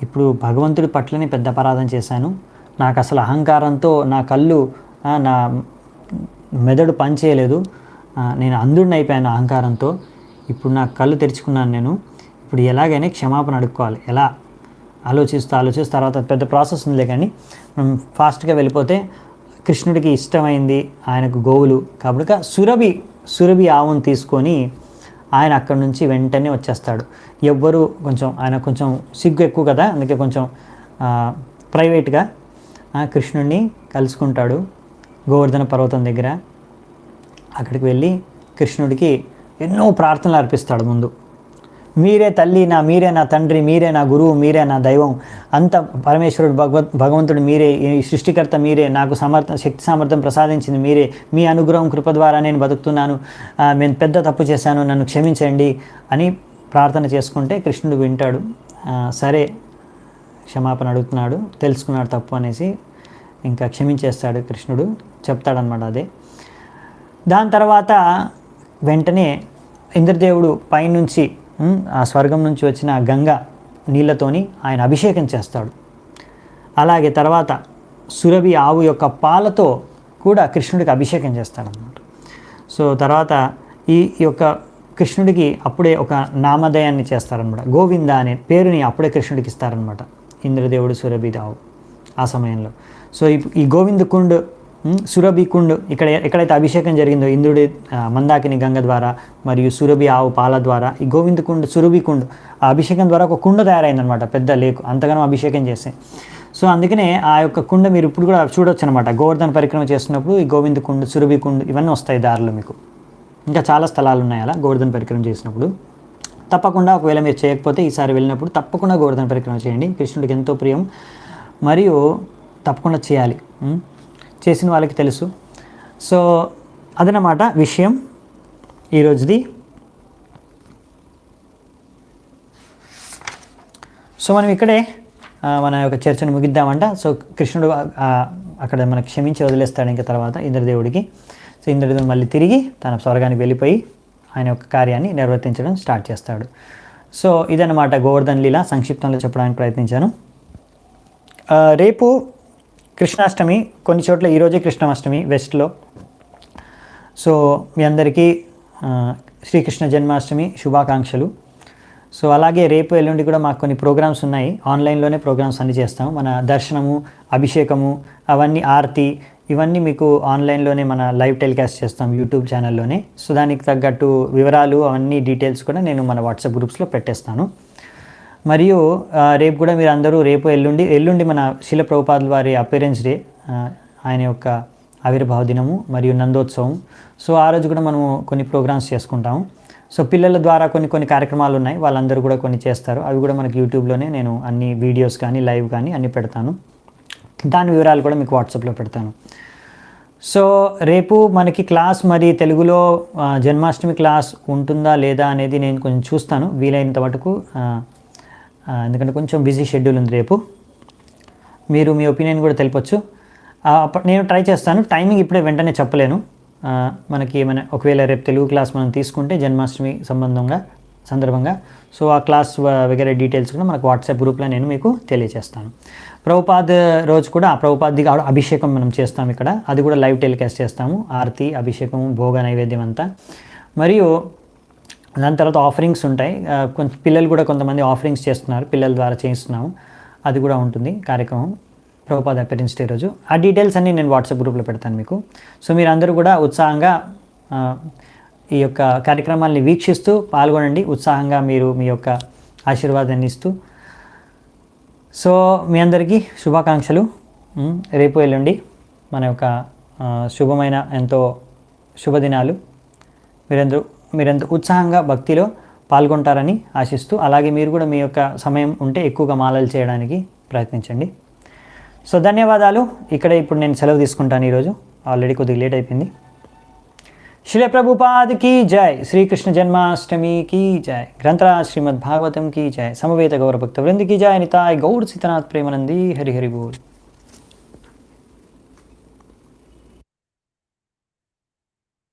ఇప్పుడు భగవంతుడి పట్లని పెద్ద అపరాధం చేశాను, నాకు అసలు అహంకారంతో నా కళ్ళు, నా మెదడు పనిచేయలేదు, నేను అంధుడిని అయిపోయాను అహంకారంతో, ఇప్పుడు నా కళ్ళు తెరుచుకున్నాను, నేను ఇప్పుడు ఎలాగైనా క్షమాపణ అడుక్కోవాలి, ఎలా ఆలోచిస్తూ తర్వాత పెద్ద ప్రాసెస్ ఉందిలే, కానీ మనం ఫాస్ట్గా వెళ్ళిపోతే కృష్ణుడికి ఇష్టమైంది ఆయనకు గోవులు కాబట్టి సురభి ఆవును తీసుకొని ఆయన అక్కడి నుంచి వెంటనే వచ్చేస్తాడు. ఎవ్వరు ఆయన కొంచెం సిగ్గు ఎక్కువ కదా, అందుకే కొంచెం ప్రైవేట్గా కృష్ణుడిని కలుసుకుంటాడు గోవర్ధన పర్వతం దగ్గర. అక్కడికి వెళ్ళి కృష్ణుడికి ఎన్నో ప్రార్థనలు అర్పిస్తాడు. ముందు మీరే తల్లి, మీరే నా తండ్రి, మీరే నా గురువు, మీరే నా దైవం, అంత పరమేశ్వరుడు భగవంతుడు మీరే, ఈ సృష్టికర్త మీరే, నాకు శక్తి సామర్థ్యం ప్రసాదించింది మీరే, మీ అనుగ్రహం కృప ద్వారా నేను బతుకుతున్నాను, నేను పెద్ద తప్పు చేశాను, నన్ను క్షమించండి అని ప్రార్థన చేసుకుంటే కృష్ణుడు వింటాడు. సరే క్షమాపణ అడుగుతున్నాడు, తెలుసుకున్నాడు తప్పు అనేసి ఇంకా క్షమించేస్తాడు కృష్ణుడు, చెప్తాడనమాట అదే. దాని తర్వాత వెంటనే ఇంద్రదేవుడు పైనుంచి ఆ స్వర్గం నుంచి వచ్చిన గంగా నీళ్ళతోని ఆయన అభిషేకం చేస్తాడు. అలాగే తర్వాత సురభి ఆవు యొక్క పాలతో కూడా కృష్ణుడికి అభిషేకం చేస్తాడన్నమాట. సో తర్వాత ఈ యొక్క కృష్ణుడికి అప్పుడే ఒక నామధేయాన్ని చేస్తారనమాట. గోవింద అనే పేరుని అప్పుడే కృష్ణుడికి ఇస్తారనమాట ఇంద్రదేవుడు, సురభి ఆవు ఆ సమయంలో. సో ఈ గోవింద్ కుండ్, సురభి కుండ్, ఎక్కడైతే అభిషేకం జరిగిందో ఇంద్రుడి మందాకిని గంగ ద్వారా మరియు సురభి ఆవు పాల ద్వారా, ఈ గోవింద్ కుండ్, సురభి కుండ్ ఆ అభిషేకం ద్వారా ఒక కుండ తయారైందనమాట, పెద్ద లేకు, అంతగానో అభిషేకం చేస్తే. సో అందుకనే ఆ యొక్క కుండ మీరు ఇప్పుడు కూడా చూడొచ్చు అనమాట. గోవర్ధన పరిక్రమ చేస్తున్నప్పుడు ఈ గోవింద్ కుండ్, సురభి కుండ్ ఇవన్నీ వస్తాయి దారిలో మీకు. ఇంకా చాలా స్థలాలు ఉన్నాయి అలా గోవర్ధన పరిక్రమ చేసినప్పుడు. తప్పకుండా ఒకవేళ మీరు చేయకపోతే ఈసారి వెళ్ళినప్పుడు తప్పకుండా గోవర్ధన పరిక్రమ చేయండి. కృష్ణుడికి ఎంతో ప్రియం మరియు తప్పకుండా చేయాలి, చేసిన వాళ్ళకి తెలుసు. సో అదనమాట విషయం ఈరోజుది. సో మనం ఇక్కడే మన యొక్క చర్చను ముగిద్దామంట. సో కృష్ణుడు అక్కడ మనకు క్షమించి వదిలేస్తాడు ఇంకా తర్వాత ఇంద్రదేవుడికి. సో ఇంద్రదేవుడు మళ్ళీ తిరిగి తన స్వర్గానికి వెళ్ళిపోయి ఆయన యొక్క కార్యాన్ని నిర్వర్తించడం స్టార్ట్ చేస్తాడు. సో ఇదన్నమాట గోవర్ధన్ లీల, సంక్షిప్తంలో చెప్పడానికి ప్రయత్నించాను. రేపు కృష్ణాష్టమి, కొన్ని చోట్ల ఈరోజే కృష్ణాష్టమి వెస్ట్లో. సో మీ అందరికీ శ్రీకృష్ణ జన్మాష్టమి శుభాకాంక్షలు. సో అలాగే రేపు ఎల్లుండి కూడా మాకు కొన్ని ప్రోగ్రామ్స్ ఉన్నాయి, ఆన్లైన్లోనే ప్రోగ్రామ్స్ అన్నీ చేస్తాము. మన దర్శనము, అభిషేకము, అవన్నీ ఆరతి, ఇవన్నీ మీకు ఆన్లైన్లోనే మన లైవ్ టెలికాస్ట్ చేస్తాం యూట్యూబ్ ఛానల్లోనే. సో దానికి తగ్గట్టు వివరాలు అవన్నీ డీటెయిల్స్ కూడా నేను మన వాట్సాప్ గ్రూప్స్లో పెట్టేస్తాను. మరియు రేపు కూడా మీరు అందరూ రేపు ఎల్లుండి మన శిల ప్రభుపాదుల వారి అపియరెన్స్ డే, ఆయన యొక్క ఆవిర్భావ దినము మరియు నందోత్సవం. సో ఆ రోజు కూడా మనము కొన్ని ప్రోగ్రామ్స్ చేసుకుంటాము. సో పిల్లల ద్వారా కొన్ని కార్యక్రమాలు ఉన్నాయి, వాళ్ళందరూ కూడా కొన్ని చేస్తారు. అవి కూడా మనకి యూట్యూబ్లోనే నేను అన్ని వీడియోస్ కానీ లైవ్ కానీ అన్నీ పెడతాను. దాని వివరాలు కూడా మీకు వాట్సాప్లో పెడతాను. సో రేపు మనకి క్లాస్ మరి తెలుగులో జన్మాష్టమి క్లాస్ ఉంటుందా లేదా అనేది నేను కొంచెం చూస్తాను వీలైనంత మటుకు, ఎందుకంటే కొంచెం బిజీ షెడ్యూల్ ఉంది రేపు. మీరు మీ ఒపీనియన్ కూడా తెలిపొచ్చు. నేను ట్రై చేస్తాను. టైమింగ్ ఇప్పుడే వెంటనే చెప్పలేను. మనకి ఏమైనా ఒకవేళ రేపు తెలుగు క్లాస్ మనం తీసుకుంటే జన్మాష్టమి సందర్భంగా సో ఆ క్లాస్ వగేరే డీటెయిల్స్ కూడా మనకు వాట్సాప్ గ్రూప్లో నేను మీకు తెలియజేస్తాను. ప్రభుపాద్ రోజు కూడా ప్రభుపాద్ది అభిషేకం మనం చేస్తాం ఇక్కడ, అది కూడా లైవ్ టెలికాస్ట్ చేస్తాము. ఆరతి, అభిషేకం, భోగ నైవేద్యం అంతా. మరియు దాని తర్వాత ఆఫరింగ్స్ ఉంటాయి. పిల్లలు కూడా కొంతమంది ఆఫరింగ్స్ చేస్తున్నారు, పిల్లల ద్వారా చేయిస్తున్నాము. అది కూడా ఉంటుంది కార్యక్రమం ప్రభుపాద్ అపియరెన్స్ డే రోజు. ఆ డీటెయిల్స్ అన్నీ నేను వాట్సాప్ గ్రూప్లో పెడతాను మీకు. సో మీరు అందరూ కూడా ఉత్సాహంగా ఈ యొక్క కార్యక్రమాల్ని వీక్షిస్తూ పాల్గొనండి. ఉత్సాహంగా మీరు మీ యొక్క ఆశీర్వాదాన్ని ఇస్తూ. సో మీ అందరికీ శుభాకాంక్షలు. రేపు ఎల్లుండి మన యొక్క శుభమైన ఎంతో శుభదినాలు. మీరెంతో ఉత్సాహంగా భక్తిలో పాల్గొంటారని ఆశిస్తూ, అలాగే మీరు కూడా మీ యొక్క సమయం ఉంటే ఎక్కువగా మాలలు చేయడానికి ప్రయత్నించండి. సో ధన్యవాదాలు. ఇప్పుడు నేను సెలవు తీసుకుంటాను. ఈరోజు ఆల్రెడీ కొద్దిగా లేట్ అయిపోయింది. श्री प्रभुपाद की जय, श्री कृष्ण जन्माष्टमी की जय, ग्रंथराज श्रीमद् भागवतम की जय, समवेत गौर भक्त वृंद की जय, निताय गौर सीतनाथ प्रेमानंदी हरि हरि बोल।